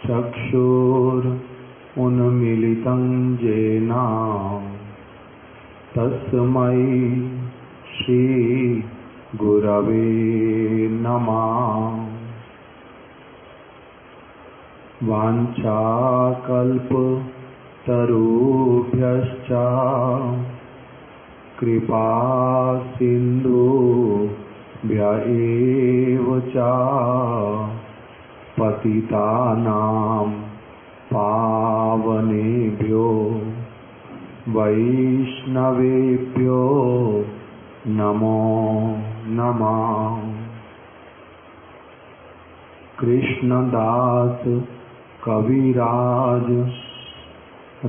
चक्षुरुन्मीलितं येन तस्मै श्रीगुरवे नमः। वाञ्छाकल्पतरुभ्यश्च कृपासिन्धुभ्य एव च पतितानां पावनेभ्यो वैष्णवेभ्यो नमो नमः। कृष्णदास कविराज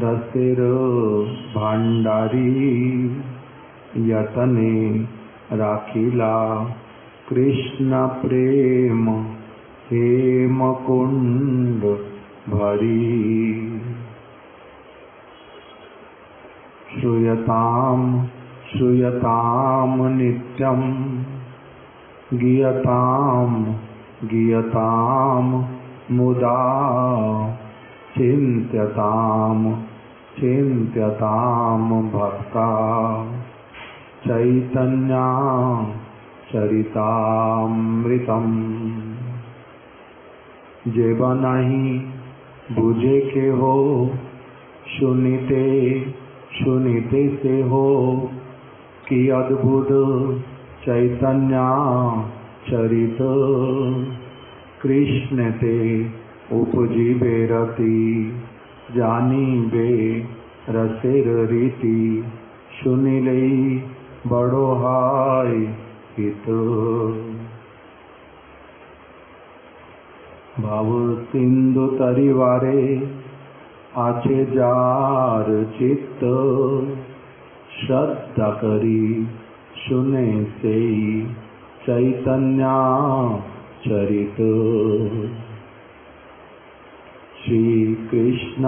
रसिर भंडारी यतने राखिला कृष्ण प्रेम हेम कुंड भरी। श्रूयताम श्रूयताम नित्यं गीयताम गीयताम मुदा चिन्त्यताम चिन्त्यताम भक्ता चैतन्य चरितामृतम्। जेब नहीं बुझे के हो सुनिते सुनिते से हो कि अद्भुत चैतन्य चरित कृष्ण ते उपजी बेरती जानी बे रसेर रीति सुनिले बड़ो हाय हित। भाव सिंधु तरिवारे आचे जार चित्त श्रद्धा करी सुने से चैतन्य चरित। श्री कृष्ण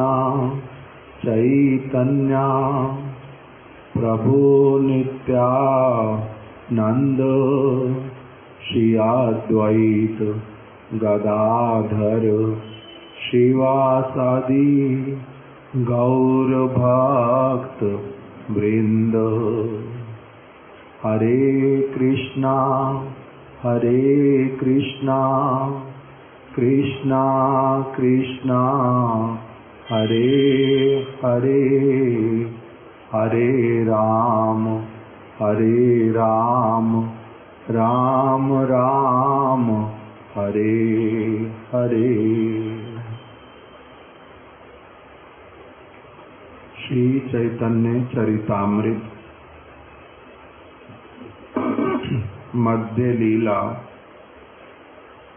चैतन्य प्रभु नित्यानंद श्री अद्वैत गदाधर श्रीवासादि गौर भक्त वृंद। हरे कृष्णा कृष्णा कृष्णा हरे हरे हरे राम राम राम हरे हरे। श्री चैतन्य चरितामृत मध्य लीला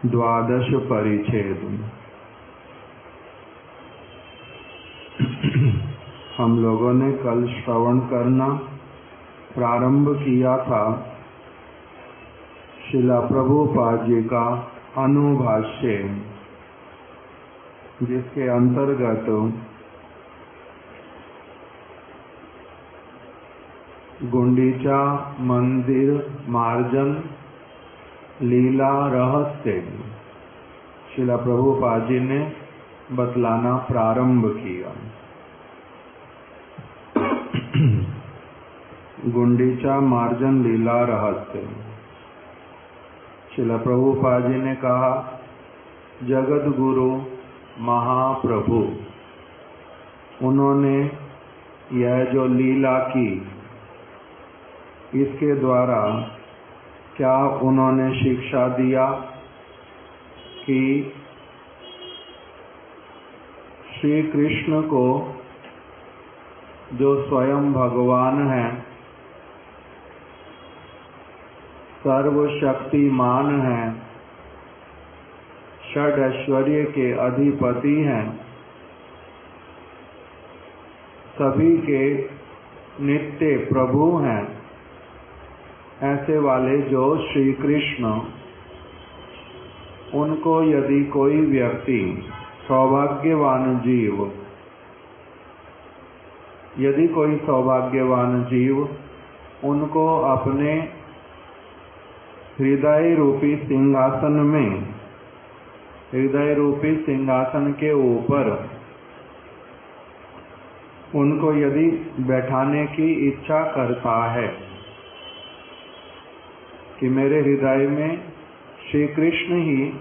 द्वादश परिच्छेद। हम लोगों ने कल श्रवण करना प्रारंभ किया था श्रीला प्रभुपाद जी का अनुभाष्य, जिसके अंतर्गत गुंडीचा मंदिर मार्जन लीला रहस्य श्रीला प्रभुपाद जी ने बतलाना प्रारंभ किया। गुंडीचा मार्जन लीला रहस्य। श्रीला प्रभुपाद जी ने कहा, जगत गुरु महाप्रभु उन्होंने यह जो लीला की, इसके द्वारा क्या उन्होंने शिक्षा दिया कि श्री कृष्ण को, जो स्वयं भगवान हैं, सर्वशक्तिमान हैं, षड ऐश्वर्य के अधिपति हैं, सभी के नित्य प्रभु हैं, ऐसे वाले जो श्री कृष्ण, उनको यदि कोई व्यक्ति सौभाग्यवान जीव, यदि कोई सौभाग्यवान जीव उनको अपने हृदय रूपी सिंहासन में हृदय रूपी सिंहासन के ऊपर उनको यदि बैठाने की इच्छा करता है कि मेरे हृदय में श्री कृष्ण ही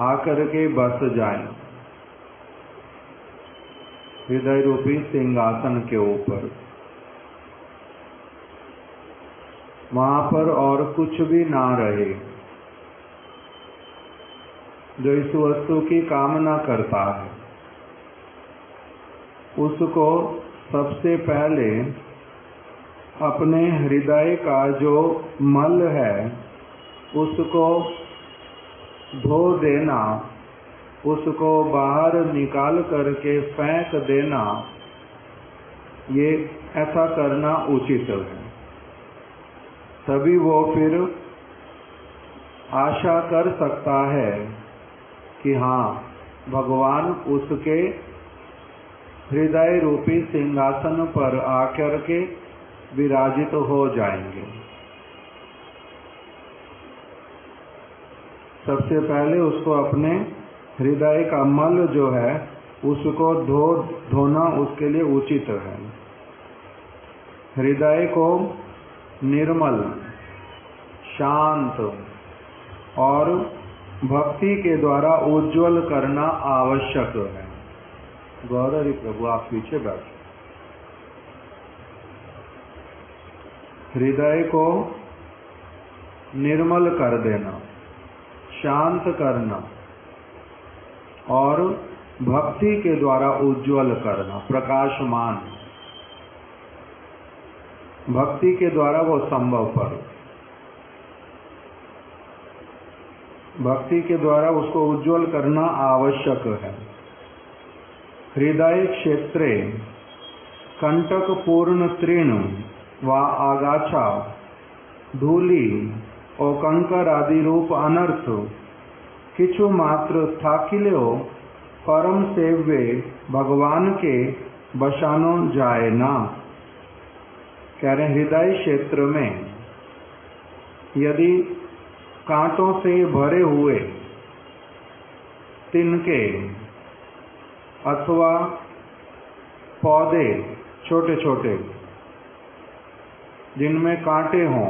आकर के बस जाएं, हृदय रूपी सिंहासन के ऊपर, वहां पर और कुछ भी ना रहे। जो इस वस्तु की कामना करता है उसको सबसे पहले अपने हृदय का जो मल है उसको धो देना, उसको बाहर निकाल करके फेंक देना, ये ऐसा करना उचित है। तभी वो फिर आशा कर सकता है कि हाँ, भगवान उसके हृदय रूपी सिंहासन पर आकर के विराजित हो जाएंगे। सबसे पहले उसको अपने हृदय का मल जो है उसको धोना उसके लिए उचित है। हृदय को निर्मल, शांत और भक्ति के द्वारा उज्जवल करना आवश्यक है। गौरव प्रभु आप पीछे बैठे। हृदय को निर्मल कर देना, शांत करना और भक्ति के द्वारा उज्जवल करना, प्रकाशमान। भक्ति के द्वारा वो संभव पर, भक्ति के द्वारा उसको उज्जवल करना आवश्यक है। हृदय क्षेत्रे कंटक पूर्ण तृण व आगाछा धूली और कंकर आदि रूप अनर्थ किछु मात्र थाकिलो परम सेव्य भगवान के बसानो जाए ना। कह रहे हृदय क्षेत्र में यदि कांटों से भरे हुए तिनके अथवा पौधे छोटे छोटे जिनमें कांटे हों,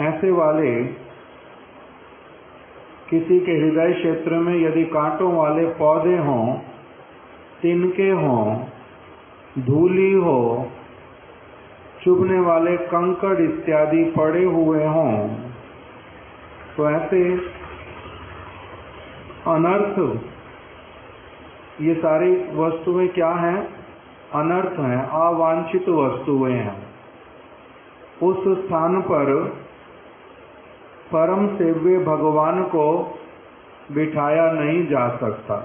ऐसे वाले किसी के हृदय क्षेत्र में यदि कांटों वाले पौधे हों, तिनके हों, धूली हो, चुभने वाले कंकड़ इत्यादि पड़े हुए हों, तो ऐसे अनर्थ, ये सारी वस्तुएं क्या हैं? अनर्थ हैं, अवांछित वस्तुएं हैं। उस स्थान पर परम सेव्य भगवान को बिठाया नहीं जा सकता।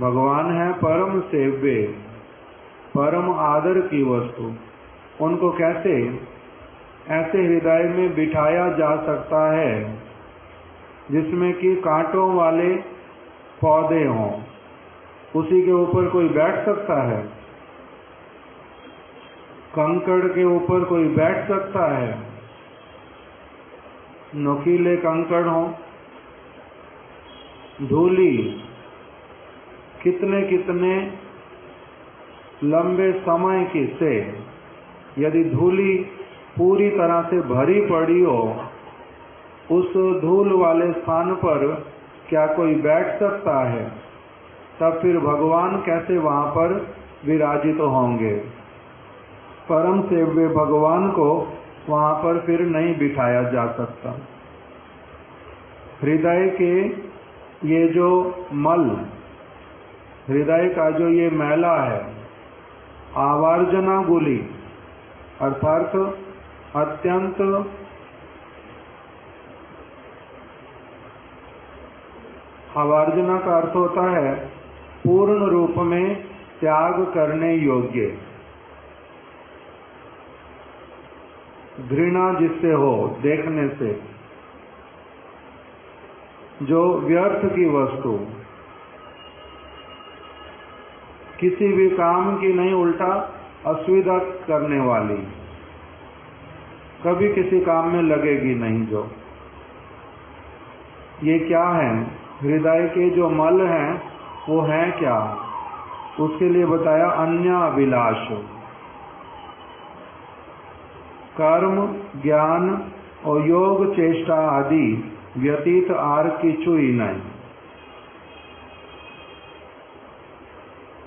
भगवान है परम सेव्य, परम आदर की वस्तु, उनको कैसे ऐसे हृदय में बिठाया जा सकता है जिसमें कि कांटों वाले पौधे हों? उसी के ऊपर कोई बैठ सकता है? कंकड़ के ऊपर कोई बैठ सकता है? नुकीले कंकड़ हों, धूली, कितने कितने लंबे समय की से यदि धूली पूरी तरह से भरी पड़ी हो, उस धूल वाले स्थान पर क्या कोई बैठ सकता है? तब फिर भगवान कैसे वहां पर विराजित होंगे? परम सेव्य भगवान को वहां पर फिर नहीं बिठाया जा सकता। हृदय के ये जो मल, हृदय का जो ये मैला है, आवर्जना गुली अर्थात अत्यंत आवर्जना का अर्थ होता है पूर्ण रूप में त्याग करने योग्य, घृणा जिससे हो देखने से, जो व्यर्थ की वस्तु, किसी भी काम की नहीं, उल्टा असुविधा करने वाली, कभी किसी काम में लगेगी नहीं, जो ये क्या है, हृदय के जो मल हैं वो हैं क्या, उसके लिए बताया अन्य अभिलाष। कर्म, ज्ञान और योग चेष्टा आदि व्यतीत आर किछु ही नहीं।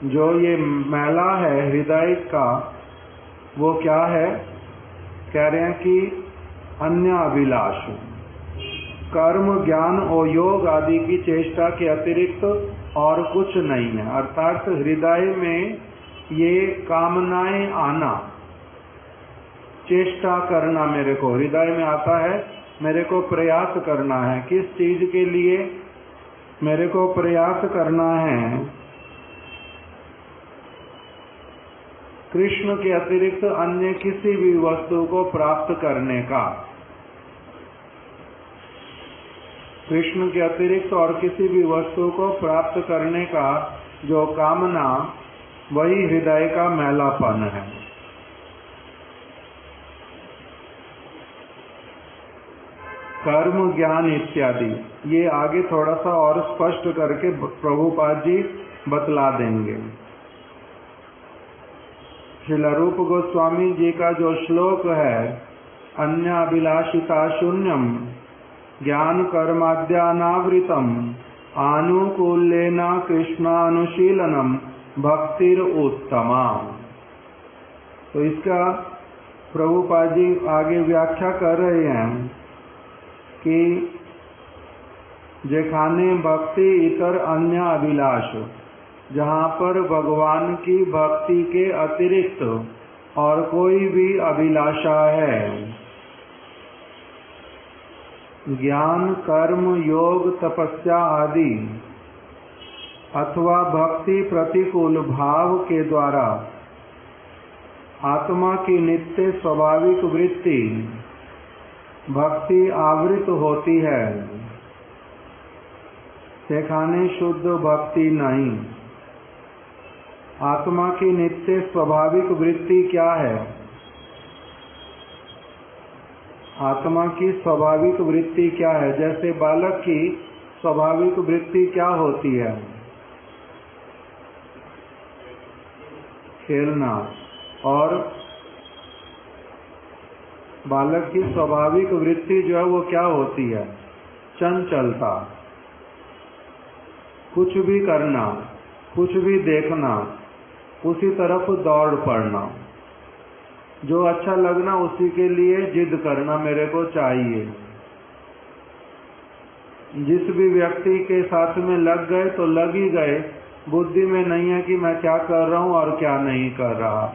जो ये मैला है हृदय का वो क्या है, कह रहे हैं कि अन्य अभिलाष, कर्म, ज्ञान और योग आदि की चेष्टा के अतिरिक्त और कुछ नहीं है। अर्थात हृदय में ये कामनाएं आना, चेष्टा करना, मेरे को हृदय में आता है, मेरे को प्रयास करना है, किस चीज के लिए मेरे को प्रयास करना है, कृष्ण के अतिरिक्त अन्य किसी भी वस्तु को प्राप्त करने का, कृष्ण के अतिरिक्त और किसी भी वस्तु को प्राप्त करने का जो कामना, वही हृदय का मैलापन है। कर्म, ज्ञान इत्यादि ये आगे थोड़ा सा और स्पष्ट करके प्रभुपाद जी बतला देंगे। श्रील रूप गोस्वामी जी का जो श्लोक है, अन्य अभिलाषिता शून्यम ज्ञान कर्माद्यानावृतम आनुकूल्येन कृष्णानुशीलनम भक्तिर उत्तमा, तो इसका प्रभुपाद जी आगे व्याख्या कर रहे हैं कि जेखाने भक्ति इतर अन्य अभिलाष, जहाँ पर भगवान की भक्ति के अतिरिक्त और कोई भी अभिलाषा है, ज्ञान, कर्म, योग, तपस्या आदि अथवा भक्ति प्रतिकूल भाव के द्वारा आत्मा की नित्य स्वाभाविक वृत्ति भक्ति आवृत होती है, सेखाने शुद्ध भक्ति नहीं। आत्मा की नित्य स्वाभाविक वृत्ति क्या है, आत्मा की स्वाभाविक वृत्ति क्या है, जैसे बालक की स्वाभाविक वृत्ति क्या होती है, खेलना, और बालक की स्वाभाविक वृत्ति जो है वो क्या होती है, चंचलता, कुछ भी करना, कुछ भी देखना, उसी तरफ दौड़ पड़ना, जो अच्छा लगना उसी के लिए जिद करना, मेरे को चाहिए। जिस भी व्यक्ति के साथ में लग गए तो लग ही गए, बुद्धि में नहीं है कि मैं क्या कर रहा हूं और क्या नहीं कर रहा।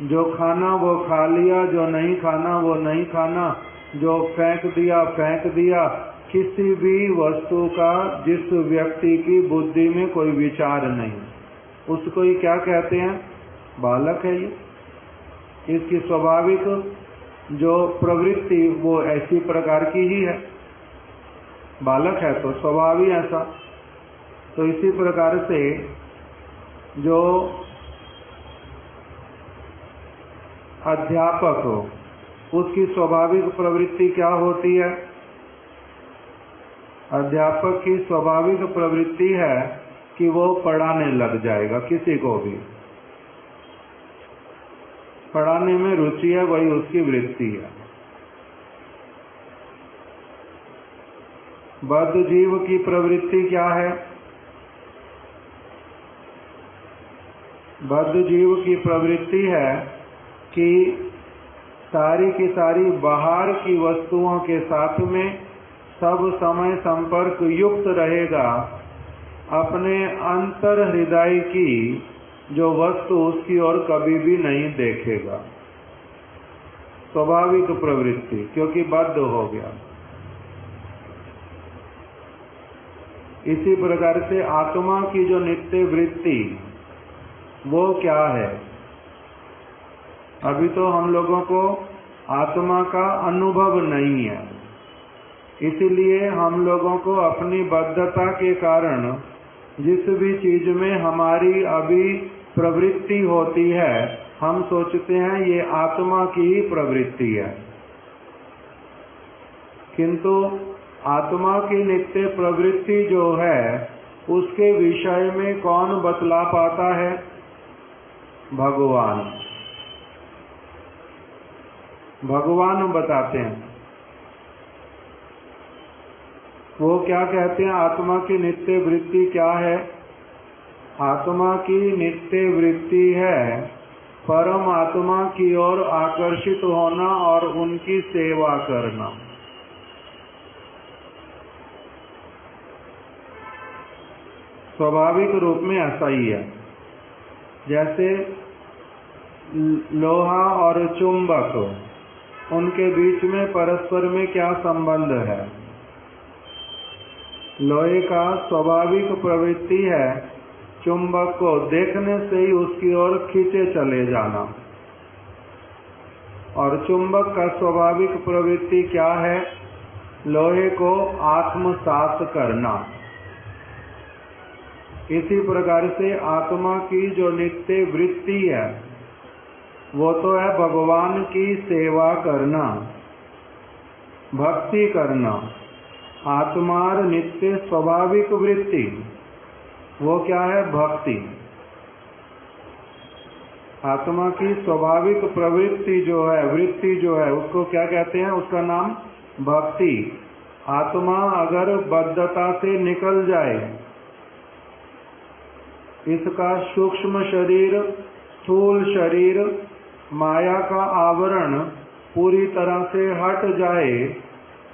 जो खाना वो खा लिया, जो नहीं खाना वो नहीं खाना, जो फेंक दिया। किसी भी वस्तु का जिस व्यक्ति की बुद्धि में कोई विचार नहीं, उसको ही क्या कहते हैं, बालक है। ये इसकी स्वाभाविक जो प्रवृत्ति वो ऐसी प्रकार की ही है, बालक है तो स्वभाव ही ऐसा। तो इसी प्रकार से जो अध्यापक हो उसकी स्वाभाविक प्रवृत्ति क्या होती है, अध्यापक की स्वाभाविक प्रवृत्ति है कि वो पढ़ाने लग जाएगा, किसी को भी पढ़ाने में रुचि है, वही उसकी वृत्ति है। बद्ध जीव की प्रवृत्ति क्या है, बद्ध जीव की प्रवृत्ति है कि सारी की सारी बाहर की वस्तुओं के साथ में सब समय संपर्क युक्त रहेगा, अपने अंतर हृदय की जो वस्तु उसकी ओर कभी भी नहीं देखेगा। स्वाभाविक प्रवृत्ति, क्योंकि बद्ध हो गया। इसी प्रकार से आत्मा की जो नित्य वृत्ति वो क्या है, अभी तो हम लोगों को आत्मा का अनुभव नहीं है, इसीलिए हम लोगों को अपनी बद्धता के कारण जिस भी चीज में हमारी अभी प्रवृत्ति होती है, हम सोचते हैं ये आत्मा की ही प्रवृत्ति है। किंतु आत्मा की नित्य प्रवृत्ति जो है उसके विषय में कौन बतला पाता है? भगवान। भगवान बताते हैं। वो क्या कहते हैं? आत्मा की नित्य वृत्ति क्या है? आत्मा की नित्य वृत्ति है परम आत्मा की ओर आकर्षित होना और उनकी सेवा करना। स्वाभाविक रूप में ऐसा ही है। जैसे लोहा और चुंबक, उनके बीच में परस्पर में क्या संबंध है? लोहे का स्वाभाविक प्रवृत्ति है चुंबक को देखने से ही उसकी ओर खींचे चले जाना, और चुंबक का स्वाभाविक प्रवृत्ति क्या है? लोहे को आत्मसात करना। इसी प्रकार से आत्मा की जो नित्य वृत्ति है वो तो है भगवान की सेवा करना, भक्ति करना। आत्मार नित्य स्वाभाविक वृत्ति वो क्या है? भक्ति। आत्मा की स्वाभाविक प्रवृत्ति जो है, वृत्ति जो है, उसको क्या कहते हैं? उसका नाम भक्ति। आत्मा अगर बद्धता से निकल जाए, इसका सूक्ष्म शरीर, स्थूल शरीर, माया का आवरण पूरी तरह से हट जाए,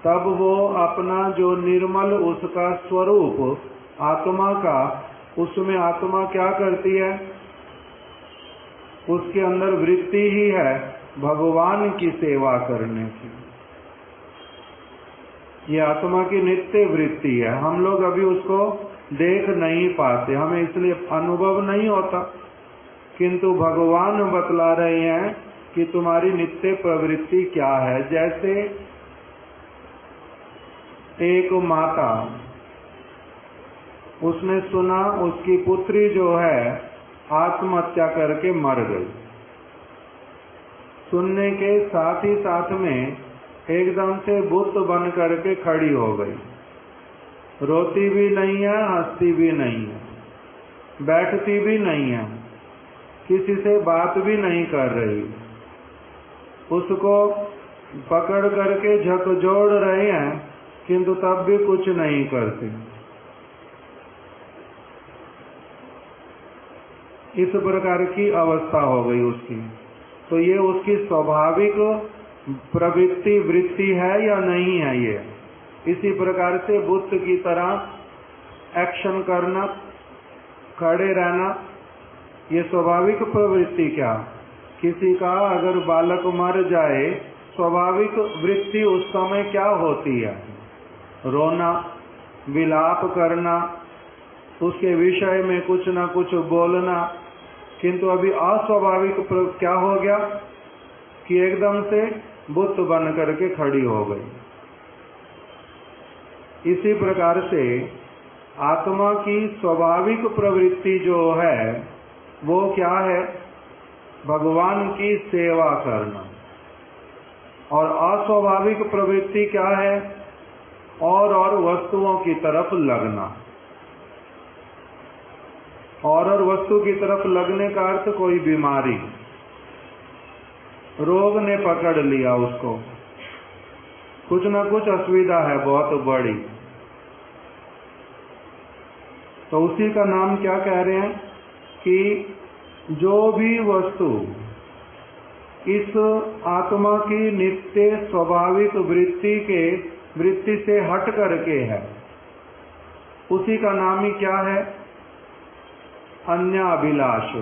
तब वो अपना जो निर्मल उसका स्वरूप आत्मा का, उसमें आत्मा क्या करती है? उसके अंदर वृत्ति ही है भगवान की सेवा करने की। ये आत्मा की नित्य वृत्ति है। हम लोग अभी उसको देख नहीं पाते, हमें इसलिए अनुभव नहीं होता, किंतु भगवान बतला रहे हैं कि तुम्हारी नित्य प्रवृत्ति क्या है। जैसे एक माता, उसने सुना उसकी पुत्री जो है आत्महत्या करके मर गई। सुनने के साथ ही साथ में एकदम से बुत बन करके खड़ी हो गई। रोती भी नहीं है, हंसती भी नहीं है, बैठती भी नहीं है, किसी से बात भी नहीं कर रही। उसको पकड़ करके झकझोड़ रहे हैं, किंतु तब भी कुछ नहीं करती। इस प्रकार की अवस्था हो गई उसकी। तो ये उसकी स्वाभाविक प्रवृत्ति वृत्ति है या नहीं है? ये इसी प्रकार से बुद्ध की तरह एक्शन करना, खड़े रहना, ये स्वाभाविक प्रवृत्ति क्या? किसी का अगर बालक मर जाए, स्वाभाविक वृत्ति उस समय क्या होती है? रोना, विलाप करना, उसके विषय में कुछ ना कुछ बोलना। किंतु अभी अस्वाभाविक क्या हो गया कि एकदम से बुत बन करके खड़ी हो गई। इसी प्रकार से आत्मा की स्वाभाविक प्रवृत्ति जो है वो क्या है? भगवान की सेवा करना। और अस्वाभाविक प्रवृत्ति क्या है? और वस्तुओं की तरफ लगना। और वस्तु की तरफ लगने का अर्थ कोई बीमारी, रोग ने पकड़ लिया उसको, कुछ ना कुछ असुविधा है बहुत बड़ी, तो उसी का नाम क्या कह रहे हैं कि जो भी वस्तु इस आत्मा की नित्य स्वाभाविक वृत्ति से हट करके है, उसी का नाम ही क्या है? अन्य अभिलाष।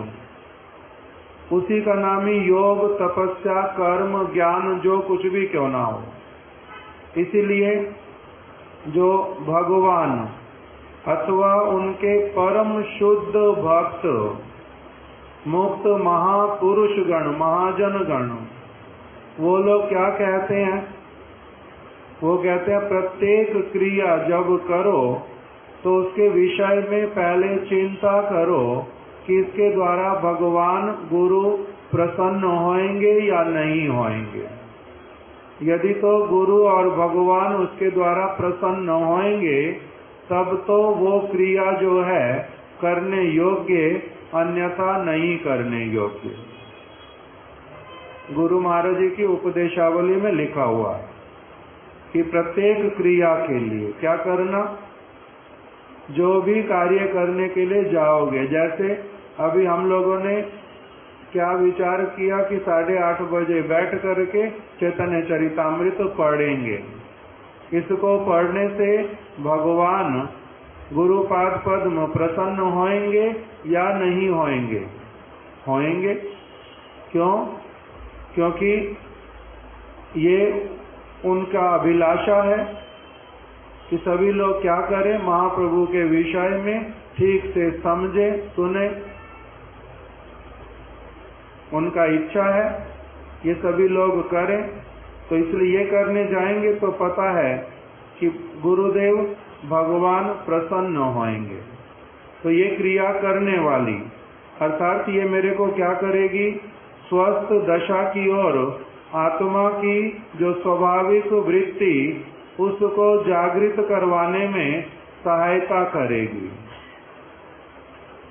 उसी का नाम ही योग, तपस्या, कर्म, ज्ञान, जो कुछ भी क्यों ना हो। इसीलिए जो भगवान अथवा उनके परम शुद्ध भक्त, मुक्त महापुरुष गण, महाजन गण, वो लोग क्या कहते हैं? वो कहते हैं प्रत्येक क्रिया जब करो तो उसके विषय में पहले चिंता करो कि इसके द्वारा भगवान गुरु प्रसन्न होंगे या नहीं होंगे। यदि तो गुरु और भगवान उसके द्वारा प्रसन्न होंगे तब तो वो क्रिया जो है करने योग्य, अन्यथा नहीं करने योग्य। गुरु महाराज जी की उपदेशावली में लिखा हुआ है कि प्रत्येक क्रिया के लिए क्या करना, जो भी कार्य करने के लिए जाओगे, जैसे अभी हम लोगों ने क्या विचार किया कि 8:30 बजे बैठ करके चैतन्य चरितामृत पढ़ेंगे। इसको पढ़ने से भगवान गुरुपाद पद्म प्रसन्न होंगे या नहीं होंगे? होंगे। क्यों? क्योंकि ये उनका अभिलाषा है कि सभी लोग क्या करें, महाप्रभु के विषय में ठीक से समझे, सुने। उनका इच्छा है ये सभी लोग करें, तो इसलिए ये करने जाएंगे तो पता है कि गुरुदेव भगवान प्रसन्न होंगे। तो ये क्रिया करने वाली, अर्थात ये मेरे को क्या करेगी, स्वस्थ दशा की ओर आत्मा की जो स्वाभाविक वृत्ति उसको जागृत करवाने में सहायता करेगी।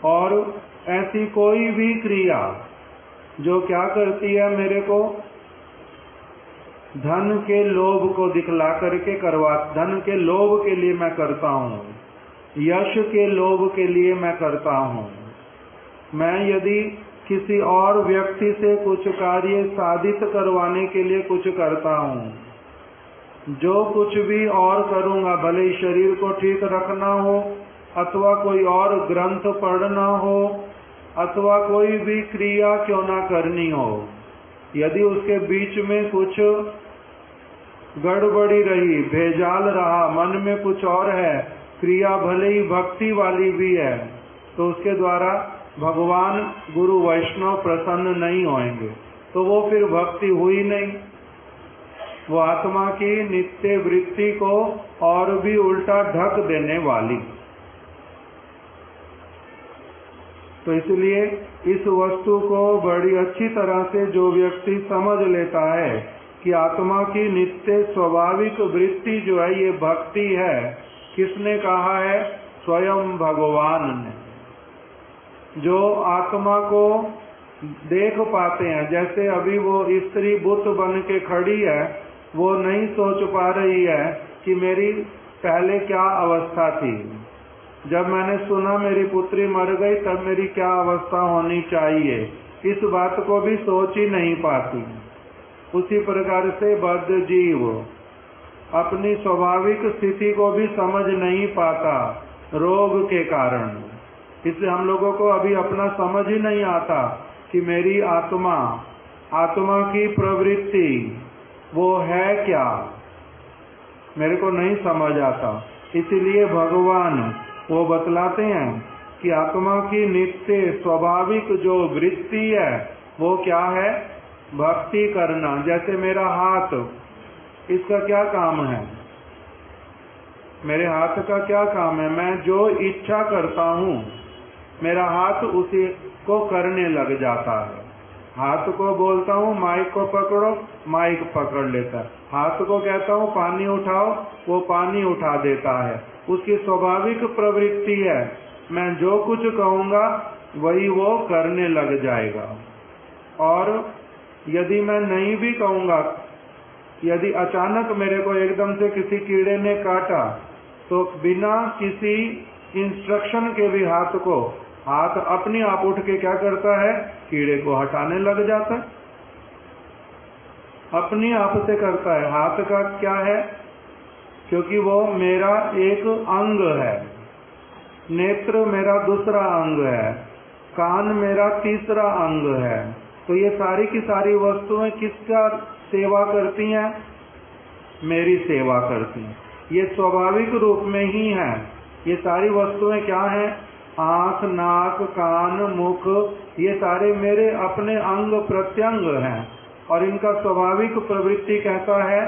और ऐसी कोई भी क्रिया जो क्या करती है, मेरे को धन के लोभ को दिखला करके धन के लोभ के लिए मैं करता हूँ, यश के लोभ के लिए मैं करता हूँ। मैं यदि किसी और व्यक्ति से कुछ कार्य साधित करवाने के लिए कुछ करता हूँ, जो कुछ भी और करूँगा, भले शरीर को ठीक रखना हो अथवा कोई और ग्रंथ पढ़ना हो अथवा कोई भी क्रिया क्यों ना करनी हो, यदि उसके बीच में कुछ गड़बड़ी रही, भेजाल रहा, मन में कुछ और है, क्रिया भले ही भक्ति वाली भी है, तो उसके द्वारा भगवान गुरु वैष्णव प्रसन्न नहीं होंगे, तो वो फिर भक्ति हुई नहीं। वो आत्मा की नित्य वृत्ति को और भी उल्टा ढक देने वाली। तो इसलिए इस वस्तु को बड़ी अच्छी तरह से जो व्यक्ति समझ लेता है कि आत्मा की नित्य स्वाभाविक वृत्ति जो है ये भक्ति है, किसने कहा है? स्वयं भगवान ने। जो आत्मा को देख पाते हैं, जैसे अभी वो स्त्री बुत बन के खड़ी है, वो नहीं सोच पा रही है कि मेरी पहले क्या अवस्था थी, जब मैंने सुना मेरी पुत्री मर गई तब मेरी क्या अवस्था होनी चाहिए, इस बात को भी सोच ही नहीं पाती। उसी प्रकार से बद्ध जीव अपनी स्वाभाविक स्थिति को भी समझ नहीं पाता रोग के कारण। इसलिए हम लोगों को अभी अपना समझ ही नहीं आता कि मेरी आत्मा की प्रवृत्ति वो है क्या, मेरे को नहीं समझ आता। इसीलिए भगवान वो बतलाते हैं कि आत्मा की नित्य स्वाभाविक जो वृत्ति है वो क्या है? भक्ति करना। जैसे मेरा हाथ, इसका क्या काम है? मेरे हाथ का क्या काम है? मैं जो इच्छा करता हूँ मेरा हाथ उसी को करने लग जाता है। हाथ को बोलता हूँ माइक को पकड़ो, माइक पकड़ लेता है। हाथ को कहता हूँ पानी उठाओ, वो पानी उठा देता है। उसकी स्वाभाविक प्रवृत्ति है, मैं जो कुछ कहूँगा वही वो करने लग जाएगा। और यदि मैं नहीं भी कहूँगा, यदि अचानक मेरे को एकदम से किसी कीड़े ने काटा, तो बिना किसी इंस्ट्रक्शन के भी हाथ अपने आप उठ के क्या करता है? कीड़े को हटाने लग जाता है, अपने आप से करता है। हाथ का क्या है? क्योंकि वो मेरा एक अंग है, नेत्र मेरा दूसरा अंग है, कान मेरा तीसरा अंग है। तो ये सारी की सारी वस्तुएं किसका सेवा करती हैं? मेरी सेवा करती हैं। ये स्वाभाविक रूप में ही है। ये सारी वस्तुएं क्या हैं? आंख, नाक, कान, मुख, ये सारे मेरे अपने अंग प्रत्यंग हैं और इनका स्वाभाविक प्रवृत्ति कहता है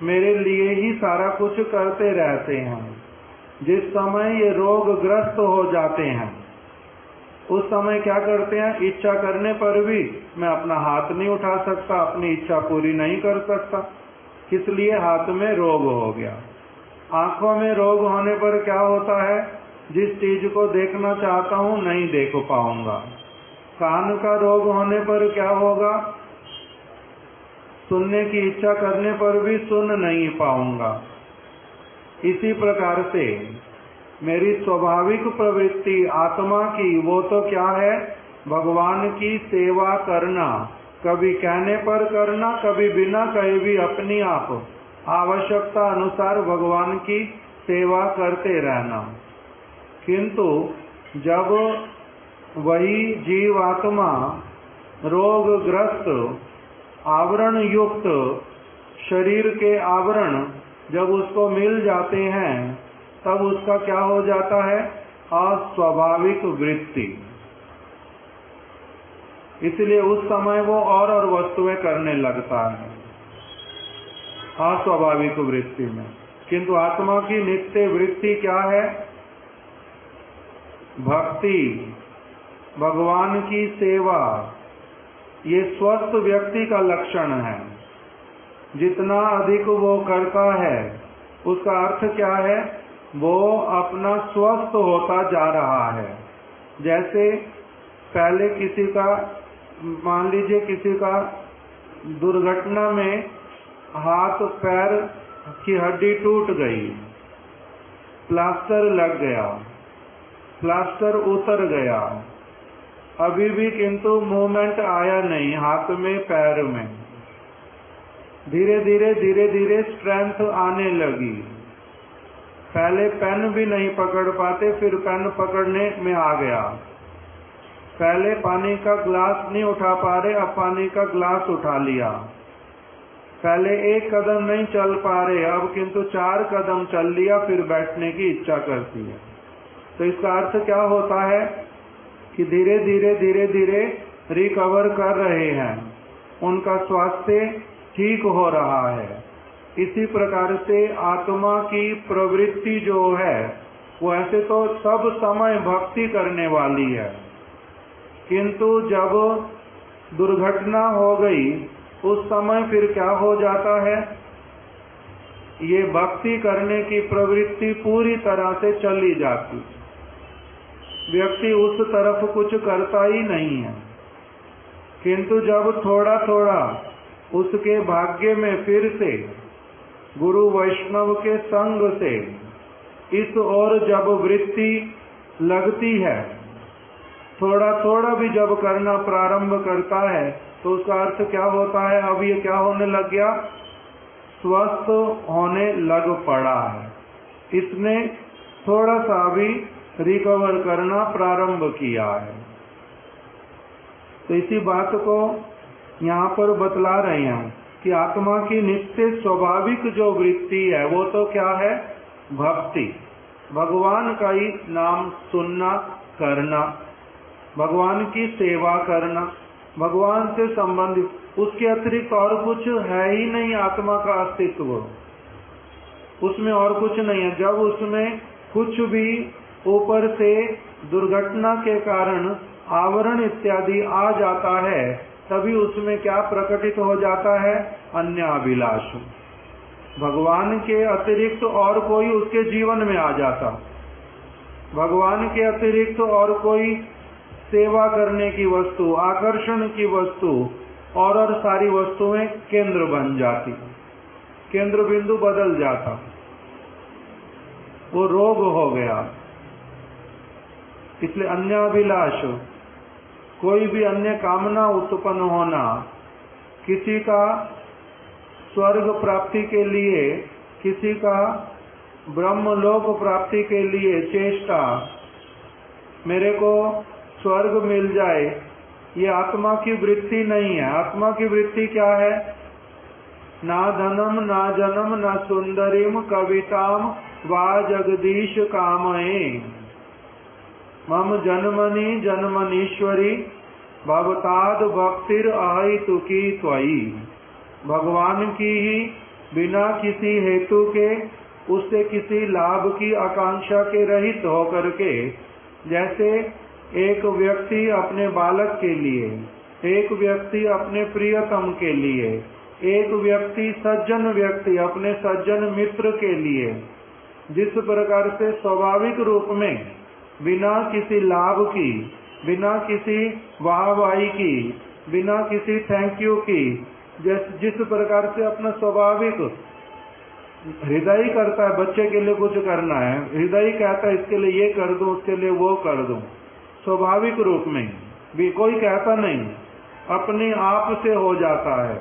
मेरे लिए ही सारा कुछ करते रहते हैं। जिस समय ये रोगग्रस्त हो जाते हैं उस समय क्या करते हैं? इच्छा करने पर भी मैं अपना हाथ नहीं उठा सकता, अपनी इच्छा पूरी नहीं कर सकता। इसलिए हाथ में रोग हो गया। आंखों में रोग होने पर क्या होता है? जिस चीज को देखना चाहता हूं नहीं देख पाऊंगा। कान का रोग होने पर क्या होगा? सुनने की इच्छा करने पर भी सुन नहीं पाऊंगा। इसी प्रकार से मेरी स्वाभाविक प्रवृत्ति आत्मा की वो तो क्या है? भगवान की सेवा करना, कभी कहने पर करना, कभी बिना कहे भी अपनी आप आवश्यकता अनुसार भगवान की सेवा करते रहना। किंतु जब वही जीवात्मा रोगग्रस्त आवरण युक्त शरीर के आवरण जब उसको मिल जाते हैं, तब उसका क्या हो जाता है? अस्वाभाविक वृत्ति। इसलिए उस समय वो और वस्तुएं करने लगता है अस्वाभाविक वृत्ति में। किंतु आत्मा की नित्य वृत्ति क्या है? भक्ति, भगवान की सेवा। ये स्वस्थ व्यक्ति का लक्षण है। जितना अधिक वो करता है उसका अर्थ क्या है? वो अपना स्वस्थ होता जा रहा है। जैसे पहले किसी का, मान लीजिए किसी का दुर्घटना में हाथ पैर की हड्डी टूट गई, प्लास्टर लग गया, प्लास्टर उतर गया, अभी भी किंतु मूवमेंट आया नहीं हाथ में पैर में। धीरे धीरे स्ट्रेंथ आने लगी। पहले पेन भी नहीं पकड़ पाते, फिर पेन पकड़ने में आ गया। पहले पानी का ग्लास नहीं उठा पा रहे, अब पानी का ग्लास उठा लिया। पहले एक कदम नहीं चल पा रहे, अब किंतु 4 कदम चल लिया, फिर बैठने की इच्छा करती है। तो इसका अर्थ क्या होता है कि धीरे धीरे रिकवर कर रहे हैं, उनका स्वास्थ्य ठीक हो रहा है। इसी प्रकार से आत्मा की प्रवृत्ति जो है वो ऐसे तो सब समय भक्ति करने वाली है, किंतु जब दुर्घटना हो गई उस समय फिर क्या हो जाता है? ये भक्ति करने की प्रवृत्ति पूरी तरह से चली जाती। व्यक्ति उस तरफ कुछ करता ही नहीं है। किंतु जब थोड़ा थोड़ा उसके भाग्य में फिर से गुरु वैष्णव के संग से इस ओर जब वृत्ति लगती है, थोड़ा थोड़ा भी जब करना प्रारंभ करता है, तो उसका अर्थ क्या होता है? अब ये क्या होने लग गया? स्वस्थ होने लग पड़ा है। इसने थोड़ा सा भी रिकवर करना प्रारंभ किया है। तो इसी बात को यहाँ पर बतला रहे हैं कि आत्मा की नित्य स्वाभाविक जो वृत्ति है वो तो क्या है? भक्ति, भगवान का ही नाम सुनना, करना, भगवान की सेवा करना, भगवान से संबंधित। उसके अतिरिक्त और कुछ है ही नहीं आत्मा का अस्तित्व, उसमें और कुछ नहीं है। जब उसमें कुछ भी ऊपर से दुर्घटना के कारण आवरण इत्यादि आ जाता है, तभी उसमें क्या प्रकटित हो जाता है? अन्य अभिलाष। भगवान के अतिरिक्त और कोई उसके जीवन में आ जाता, भगवान के अतिरिक्त और कोई सेवा करने की वस्तु, आकर्षण की वस्तु और सारी वस्तुएं केंद्र बन जाती, केंद्र बिंदु बदल जाता, वो रोग हो गया। इसलिए अन्य अभिलाष, कोई भी अन्य कामना उत्पन्न होना, किसी का स्वर्ग प्राप्ति के लिए, किसी का ब्रह्मलोक प्राप्ति के लिए चेष्टा, मेरे को स्वर्ग मिल जाए, ये आत्मा की वृत्ति नहीं है। आत्मा की वृत्ति क्या है? ना धनम ना जनम ना सुंदरीम कविताम वा जगदीश कामये मम जन्मनि जन्मनीश्वरी भवताद भक्तिर अहितुकी त्वयि। भगवान की ही बिना किसी हेतु के, उससे किसी लाभ की आकांक्षा के रहित होकर के, जैसे एक व्यक्ति अपने बालक के लिए, एक व्यक्ति अपने प्रियतम के लिए, एक व्यक्ति सज्जन व्यक्ति अपने सज्जन मित्र के लिए जिस प्रकार से स्वाभाविक रूप में बिना किसी लाभ की, बिना किसी वाहवाही की, बिना किसी थैंक यू की, जिस प्रकार से अपना स्वाभाविक हृदय करता है, बच्चे के लिए कुछ करना है, हृदय कहता है इसके लिए ये कर दूं, उसके लिए वो कर दूं, स्वाभाविक रूप में भी कोई कहता नहीं, अपने आप से हो जाता है।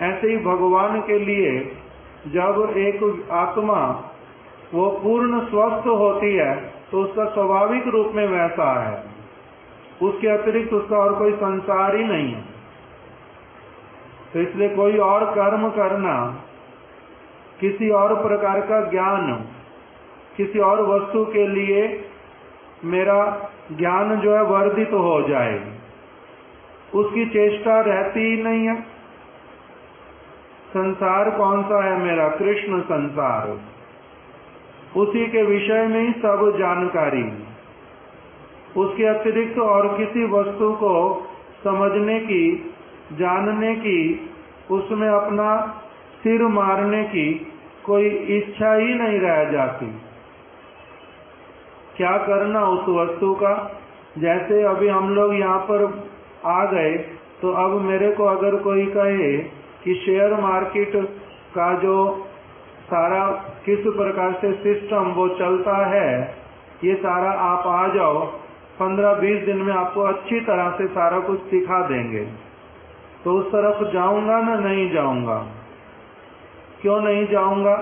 ऐसे ही भगवान के लिए जब एक आत्मा वो पूर्ण स्वस्थ होती है तो उसका स्वाभाविक रूप में वैसा है, उसके अतिरिक्त उसका और कोई संसार ही नहीं है। तो इसलिए कोई और कर्म करना, किसी और प्रकार का ज्ञान, किसी और वस्तु के लिए मेरा ज्ञान जो है वर्धित हो जाए, उसकी चेष्टा रहती ही नहीं है। संसार कौन सा है मेरा? कृष्ण संसार, उसी के विषय में ही सब जानकारी, उसके अतिरिक्त और किसी वस्तु को समझने की, जानने की, उसमें अपना सिर मारने की कोई इच्छा ही नहीं रह जाती। क्या करना उस वस्तु का? जैसे अभी हम लोग यहाँ पर आ गए तो अब मेरे को अगर कोई कहे कि शेयर मार्केट का जो सारा किस प्रकार से सिस्टम वो चलता है, ये सारा आप आ जाओ, 15-20 दिन में आपको अच्छी तरह से सारा कुछ सिखा देंगे, तो उस तरफ जाऊंगा ना? नहीं जाऊंगा। क्यों नहीं जाऊंगा?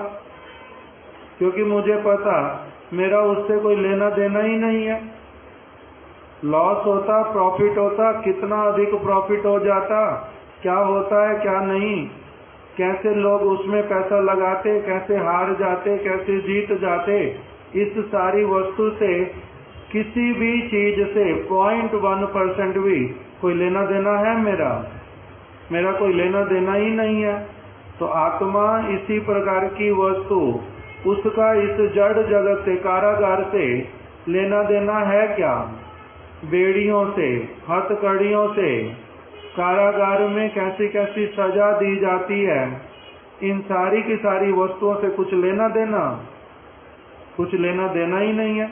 क्योंकि मुझे पता मेरा उससे कोई लेना देना ही नहीं है। लॉस होता, प्रॉफिट होता, कितना अधिक प्रॉफिट हो जाता, क्या होता है क्या नहीं, कैसे लोग उसमें पैसा लगाते, कैसे हार जाते, कैसे जीत जाते, इस सारी वस्तु से किसी भी चीज से 0.1% भी कोई लेना देना है मेरा कोई लेना देना ही नहीं है। तो आत्मा इसी प्रकार की वस्तु, उसका इस जड़ जगत से, कारागार से लेना देना है क्या? बेड़ियों से, हथकड़ियों से, कारागार में कैसी कैसी सजा दी जाती है, इन सारी की सारी वस्तुओं से कुछ लेना देना? कुछ लेना देना ही नहीं है।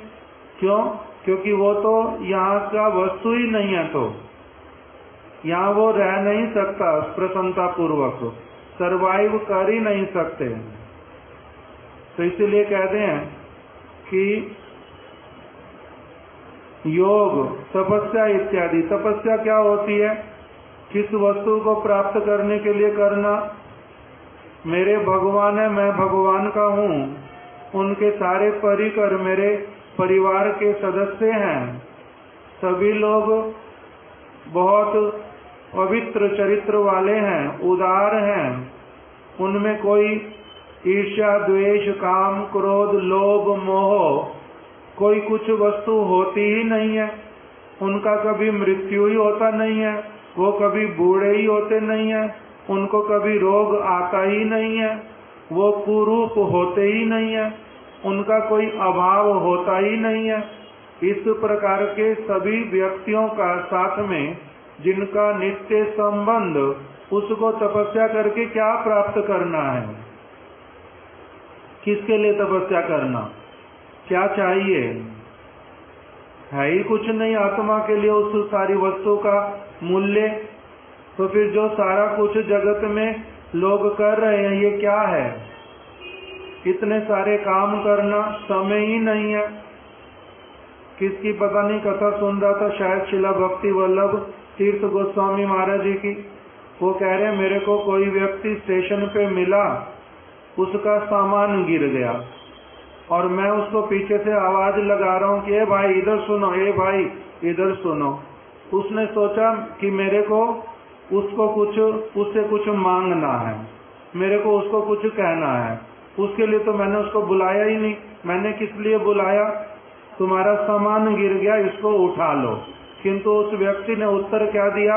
क्यों? क्योंकि वो तो यहाँ का वस्तु ही नहीं है, तो यहाँ वो रह नहीं सकता प्रसन्नता पूर्वक, सरवाइव कर ही नहीं सकते। तो इसीलिए कहते हैं कि योग, तपस्या इत्यादि। तपस्या क्या होती है? किस वस्तु को प्राप्त करने के लिए करना? मेरे भगवान है, मैं भगवान का हूँ, उनके सारे परिकर मेरे परिवार के सदस्य हैं, सभी लोग बहुत पवित्र चरित्र वाले हैं, उदार हैं, उनमें कोई ईर्ष्या, द्वेष, काम, क्रोध, लोभ, मोह कोई कुछ वस्तु होती ही नहीं है। उनका कभी मृत्यु ही होता नहीं है, वो कभी बूढ़े ही होते नहीं है, उनको कभी रोग आता ही नहीं है, वो कुरूप होते ही नहीं है, उनका कोई अभाव होता ही नहीं है। इस प्रकार के सभी व्यक्तियों का साथ में जिनका नित्य संबंध, उसको तपस्या करके क्या प्राप्त करना है? किसके लिए तपस्या करना? क्या चाहिए? है ही कुछ नहीं आत्मा के लिए उस सारी वस्तु का मूल्य। तो फिर जो सारा कुछ जगत में लोग कर रहे हैं, ये क्या है? इतने सारे काम करना, समय ही नहीं है। किसकी पता नहीं कथा सुन रहा था, शायद शिला भक्ति वल्लभ तीर्थ गोस्वामी महाराज जी की। वो कह रहे हैं मेरे को कोई व्यक्ति स्टेशन पे मिला, उसका सामान गिर गया और मैं उसको पीछे से आवाज लगा रहा हूँ कि ए भाई इधर सुनो, ए भाई इधर सुनो। उसने सोचा कि मेरे को उससे कुछ मांगना है, मेरे को उसको कुछ कहना है। उसके लिए तो मैंने उसको बुलाया ही नहीं। मैंने किस लिए बुलाया? तुम्हारा सामान गिर गया, इसको उठा लो। किंतु उस व्यक्ति ने उत्तर क्या दिया?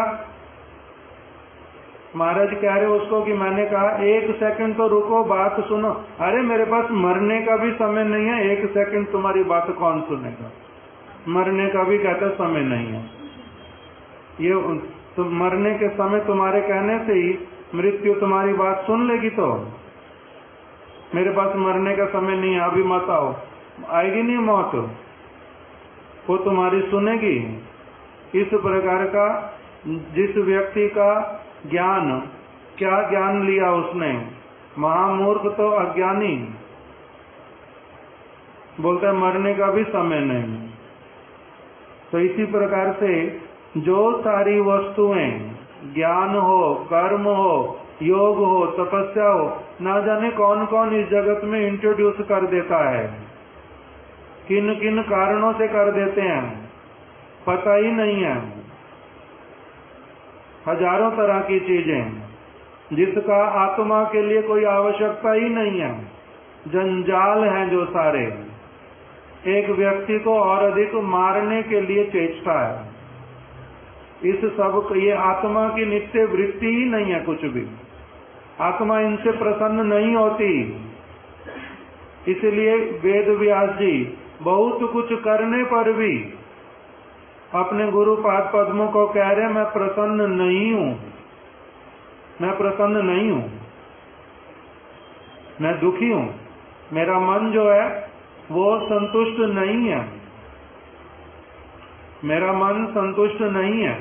महाराज कह रहे उसको कि मैंने कहा 1 सेकंड तो रुको, बात सुनो। अरे मेरे पास मरने का भी समय नहीं है, 1 सेकंड तुम्हारी बात कौन सुनेगा? मरने का भी कहते समय नहीं है। ये तो मरने के समय तुम्हारे कहने से ही मृत्यु तुम्हारी बात सुन लेगी तो मेरे पास मरने का समय नहीं है, अभी मत आओ, आएगी नहीं मौत, वो तुम्हारी सुनेगी। इस प्रकार का जिस व्यक्ति का ज्ञान, क्या ज्ञान लिया उसने, महामूर्ख तो अज्ञानी, बोलता है मरने का भी समय नहीं। तो इसी प्रकार से जो सारी वस्तुएं, ज्ञान हो, कर्म हो, योग हो, तपस्या हो, ना जाने कौन कौन इस जगत में इंट्रोड्यूस कर देता है, किन किन कारणों से कर देते हैं, पता ही नहीं है। हजारों तरह की चीजें जिसका आत्मा के लिए कोई आवश्यकता ही नहीं है, जंजाल हैं जो सारे, एक व्यक्ति को और अधिक मारने के लिए चेष्टा है। इस सब, ये आत्मा की नित्य वृत्ति ही नहीं है कुछ भी, आत्मा इनसे प्रसन्न नहीं होती। इसलिए वेद व्यास जी बहुत कुछ करने पर भी अपने गुरु पाद पद्मों को कह रहे मैं प्रसन्न नहीं हूं, मैं प्रसन्न नहीं हूं, मैं दुखी हूं, मेरा मन जो है वो संतुष्ट नहीं है, मेरा मन संतुष्ट नहीं है।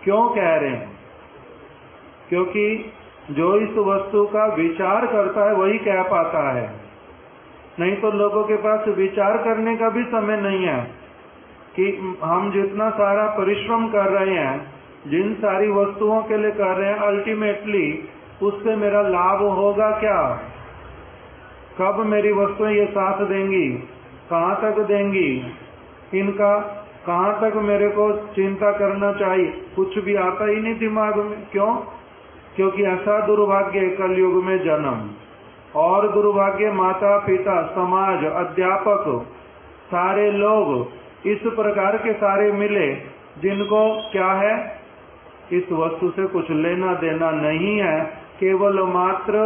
क्यों कह रहे हैं? क्योंकि जो इस वस्तु का विचार करता है वही कह पाता है, नहीं तो लोगों के पास विचार करने का भी समय नहीं है कि हम जितना सारा परिश्रम कर रहे हैं, जिन सारी वस्तुओं के लिए कर रहे हैं, अल्टीमेटली उससे मेरा लाभ होगा क्या, कब मेरी वस्तुएं ये साथ देंगी, कहाँ तक देंगी, इनका कहाँ तक मेरे को चिंता करना चाहिए, कुछ भी आता ही नहीं दिमाग में। क्यों? क्योंकि ऐसा दुर्भाग्य कलयुग में जन्म, और दुर्भाग्य माता पिता, समाज, अध्यापक, सारे लोग इस प्रकार के सारे मिले जिनको क्या है, इस वस्तु से कुछ लेना देना नहीं है, केवल मात्र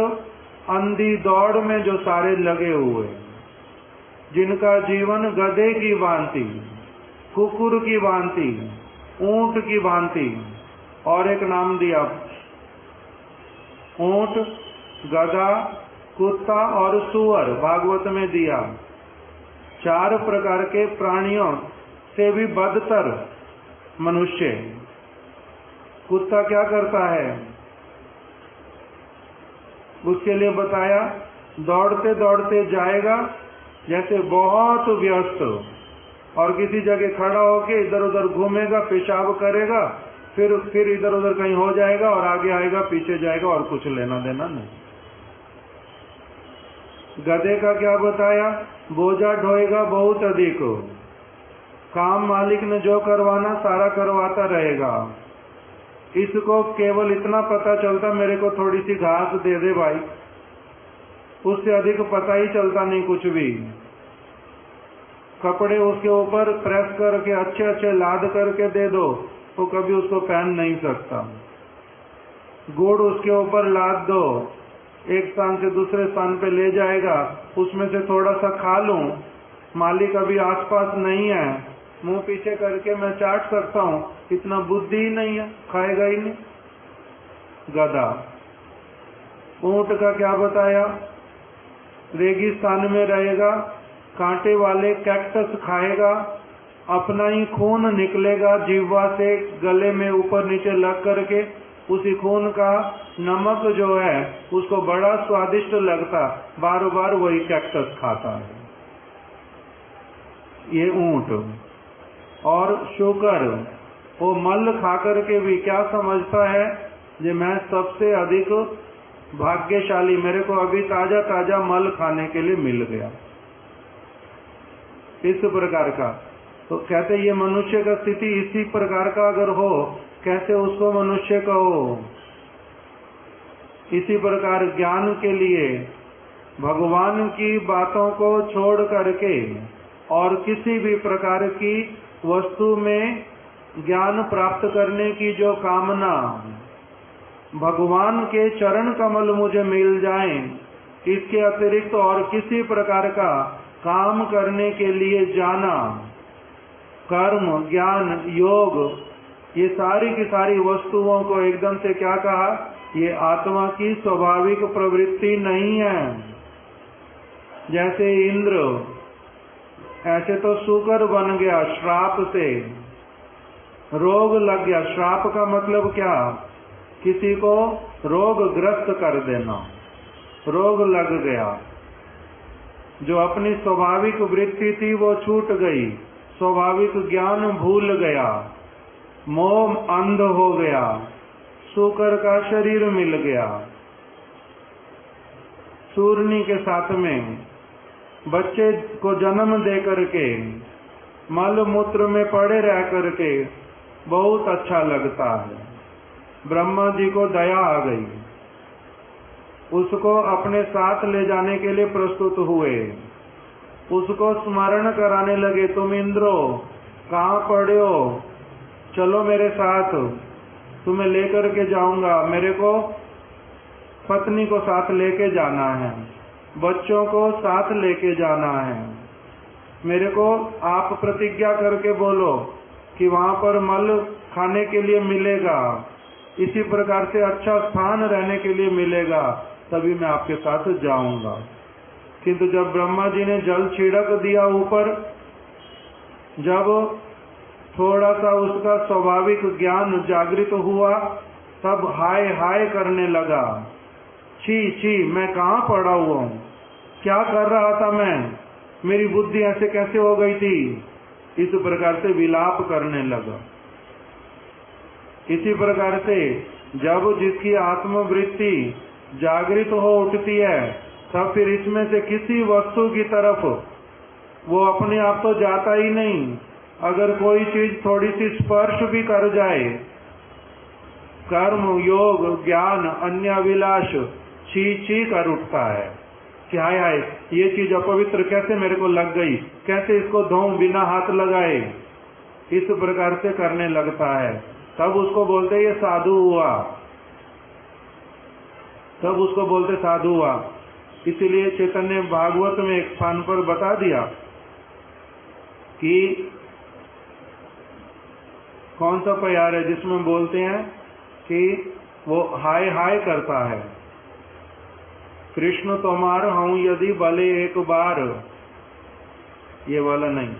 अंधी दौड़ में जो सारे लगे हुए, जिनका जीवन गधे की भांति, कुकुर की भांति, ऊंट की भांति, और एक नाम दिया, ऊंट, गधा, कुत्ता और सुअर, भागवत में दिया। 4 प्रकार के प्राणियों से भी बदतर मनुष्य। कुत्ता क्या करता है? उसके लिए बताया, दौड़ते दौड़ते जाएगा, जैसे बहुत व्यस्त, और किसी जगह खड़ा होके इधर उधर घूमेगा, पेशाब करेगा, फिर इधर उधर कहीं हो जाएगा और आगे आएगा, पीछे जाएगा, और कुछ लेना देना नहीं। गधे का क्या बताया? बोझा ढोएगा बहुत अधिक, काम मालिक ने जो करवाना सारा करवाता रहेगा, इसको केवल इतना पता चलता मेरे को थोड़ी सी घास दे दे भाई, उससे अधिक पता ही चलता नहीं कुछ भी। कपड़े उसके ऊपर प्रेस करके अच्छे अच्छे लाद करके दे दो तो कभी उसको पहन नहीं सकता। गुड़ उसके ऊपर लाद दो, एक स्थान से दूसरे स्थान पे ले जाएगा, उसमें से थोड़ा सा खा लूं, मालिक अभी आसपास नहीं है, मुंह पीछे करके मैं चाट सकता हूं, इतना बुद्धि ही नहीं है, खाएगा ही नहीं। गधा। ऊंट का क्या बताया? रेगिस्तान में रहेगा, कांटे वाले कैक्टस खाएगा, अपना ही खून निकलेगा जीवा से गले में ऊपर नीचे लग करके, उसी खून का नमक जो है उसको बड़ा स्वादिष्ट लगता, बार बार वही कैक्टस खाता है, ये ऊंट। और शुकर, वो मल खा करके भी क्या समझता है कि मैं सबसे अधिक भाग्यशाली, मेरे को अभी ताजा ताजा मल खाने के लिए मिल गया, इस प्रकार का। तो कहते ये मनुष्य का स्थिति इसी प्रकार का अगर हो, कैसे उसको मनुष्य कहो। इसी प्रकार ज्ञान के लिए भगवान की बातों को छोड़ करके और किसी भी प्रकार की वस्तु में ज्ञान प्राप्त करने की जो कामना, भगवान के चरण कमल मुझे मिल जाएं, इसके अतिरिक्त और किसी प्रकार का काम करने के लिए जाना, कर्म, ज्ञान, योग, ये सारी की सारी वस्तुओं को एकदम से क्या कहा, ये आत्मा की स्वाभाविक प्रवृत्ति नहीं है। जैसे इंद्र ऐसे तो शुकर बन गया श्राप से, रोग लग गया। श्राप का मतलब क्या, किसी को रोग ग्रस्त कर देना, रोग लग गया। जो अपनी स्वाभाविक वृत्ति थी वो छूट गई, स्वाभाविक ज्ञान भूल गया, मोह अंध हो गया, शुकर का शरीर मिल गया। सूर्णी के साथ में बच्चे को जन्म दे करके मल मूत्र में पड़े रह करके बहुत अच्छा लगता है। ब्रह्मा जी को दया आ गई, उसको अपने साथ ले जाने के लिए प्रस्तुत हुए, उसको स्मरण कराने लगे, तुम इंद्रो कहाँ पड़े हो, चलो मेरे साथ, तुम्हें लेकर के जाऊंगा। मेरे को पत्नी को साथ लेके जाना है, बच्चों को साथ लेके जाना है। मेरे को आप प्रतिज्ञा करके बोलो कि वहां पर मल खाने के लिए मिलेगा, इसी प्रकार से अच्छा स्थान रहने के लिए मिलेगा, तभी मैं आपके साथ जाऊंगा। किंतु जब ब्रह्मा जी ने जल छिड़क दिया ऊपर, जब थोड़ा सा उसका स्वाभाविक ज्ञान जागृत हुआ, तब हाय हाय करने लगा, छी छी मैं कहाँ पड़ा हुआ हूँ, क्या कर रहा था मैं, मेरी बुद्धि ऐसे कैसे हो गई थी, इस प्रकार से विलाप करने लगा। इसी प्रकार से जब जिसकी आत्मवृत्ति जागृत हो उठती है, तब फिर इसमें से किसी वस्तु की तरफ वो अपने आप तो जाता ही नहीं। अगर कोई चीज थोड़ी सी स्पर्श भी कर जाए, कर्म योग ज्ञान अन्य अभिलाष छी छी कर उठता है कि हाय हाय ये चीज अपवित्र कैसे मेरे को लग गई, कैसे इसको धोऊं बिना हाथ लगाए, इस प्रकार से करने लगता है। तब उसको बोलते ये साधु हुआ, तब उसको बोलते साधु हुआ। इसीलिए चैतन्य भागवत में एक स्थान पर बता दिया कि कौन सा प्यार है जिसमें बोलते हैं कि वो हाय हाय करता है, कृष्ण तुम्हार हूं यदि भले एक बार, ये वाला नहीं,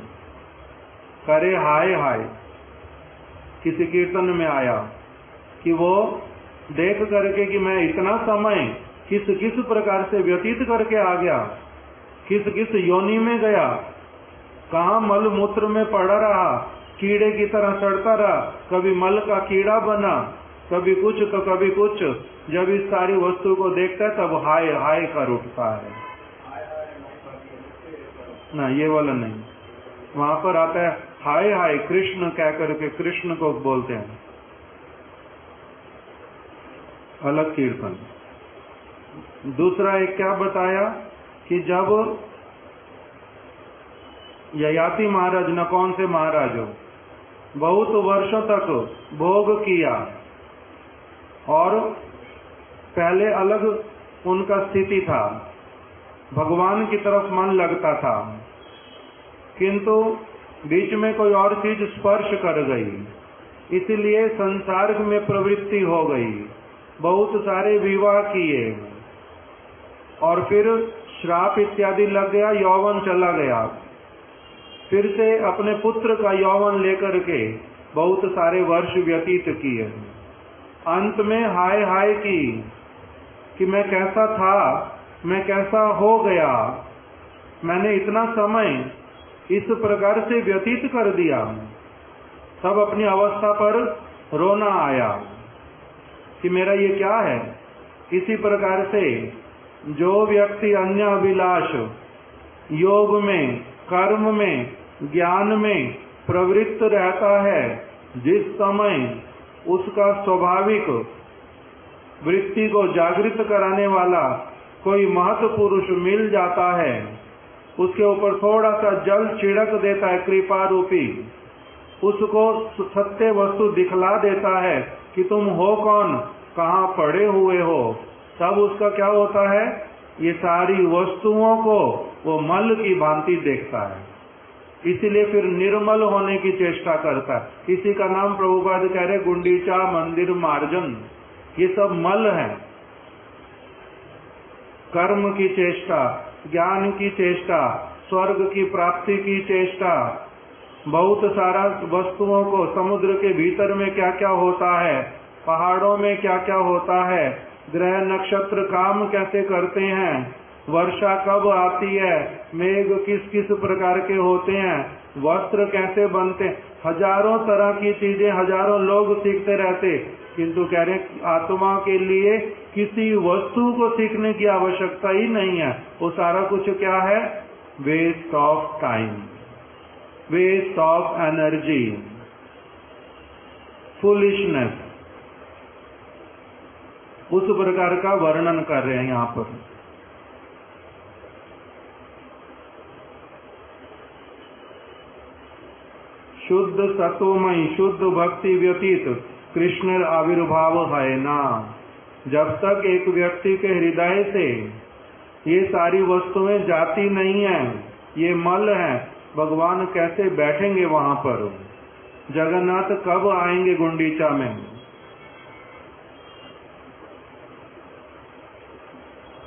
करे हाय हाय। किसी कीर्तन में आया कि वो देख करके कि मैं इतना समय किस किस प्रकार से व्यतीत करके आ गया, किस किस योनि में गया, कहाँ मल मूत्र में पड़ा रहा, कीड़े की तरह सड़ता रहा, कभी मल का कीड़ा बना, कभी कुछ तो कभी कुछ। जब इस सारी वस्तु को देखता है तब हाय हाय कर उठता है ना, ये वाला नहीं। वहां पर आता है हाय हाय कृष्ण कह करके कृष्ण को बोलते हैं, अलग कीर्तन। दूसरा एक क्या बताया कि जब ययाति महाराज न कौन से महाराज हो, बहुत वर्षों तक भोग किया और पहले अलग उनका स्थिति था, भगवान की तरफ मन लगता था, किंतु बीच में कोई और चीज स्पर्श कर गई, इसलिए संसार में प्रवृत्ति हो गई, बहुत सारे विवाह किए और फिर श्राप इत्यादि लग गया, यौवन चला गया। फिर से अपने पुत्र का यौवन लेकर के बहुत सारे वर्ष व्यतीत किए। अंत में हाय हाय की कि मैं कैसा था, मैं कैसा हो गया, मैंने इतना समय इस प्रकार से व्यतीत कर दिया। तब अपनी अवस्था पर रोना आया कि मेरा ये क्या है। इसी प्रकार से जो व्यक्ति अन्य अभिलाष योग में, कर्म में, ज्ञान में प्रवृत्त रहता है, जिस समय उसका स्वाभाविक वृत्ति को जागृत कराने वाला कोई महत्व पुरुष मिल जाता है, उसके ऊपर थोड़ा सा जल छिड़क देता है कृपा रूपी, उसको सत्य वस्तु दिखला देता है कि तुम हो कौन, कहाँ पड़े हुए हो, तब उसका क्या होता है, ये सारी वस्तुओं को वो मल की भांति देखता है। इसीलिए फिर निर्मल होने की चेष्टा करता है। इसी का नाम प्रभुपाद कह रहे गुंडीचा मंदिर मार्जन। ये सब मल है। कर्म की चेष्टा, ज्ञान की चेष्टा, स्वर्ग की प्राप्ति की चेष्टा, बहुत सारा वस्तुओं को, समुद्र के भीतर में क्या क्या होता है, पहाड़ों में क्या क्या होता है, ग्रह नक्षत्र काम कैसे करते हैं, वर्षा कब आती है, मेघ किस किस प्रकार के होते हैं, वस्त्र कैसे बनते, हजारों तरह की चीजें हजारों लोग सीखते रहते। किंतु कह रहे आत्मा के लिए किसी वस्तु को सीखने की आवश्यकता ही नहीं है। वो सारा कुछ क्या है? Waste of time, waste of energy, foolishness. उस प्रकार का वर्णन कर रहे हैं यहाँ पर। शुद्ध सत्वमय, शुद्ध भक्ति व्यतीत कृष्ण आविर्भाव है ना। जब तक एक व्यक्ति के हृदय से ये सारी वस्तुएं जाती नहीं है, ये मल है, भगवान कैसे बैठेंगे वहां पर? जगन्नाथ कब आएंगे गुंडीचा में?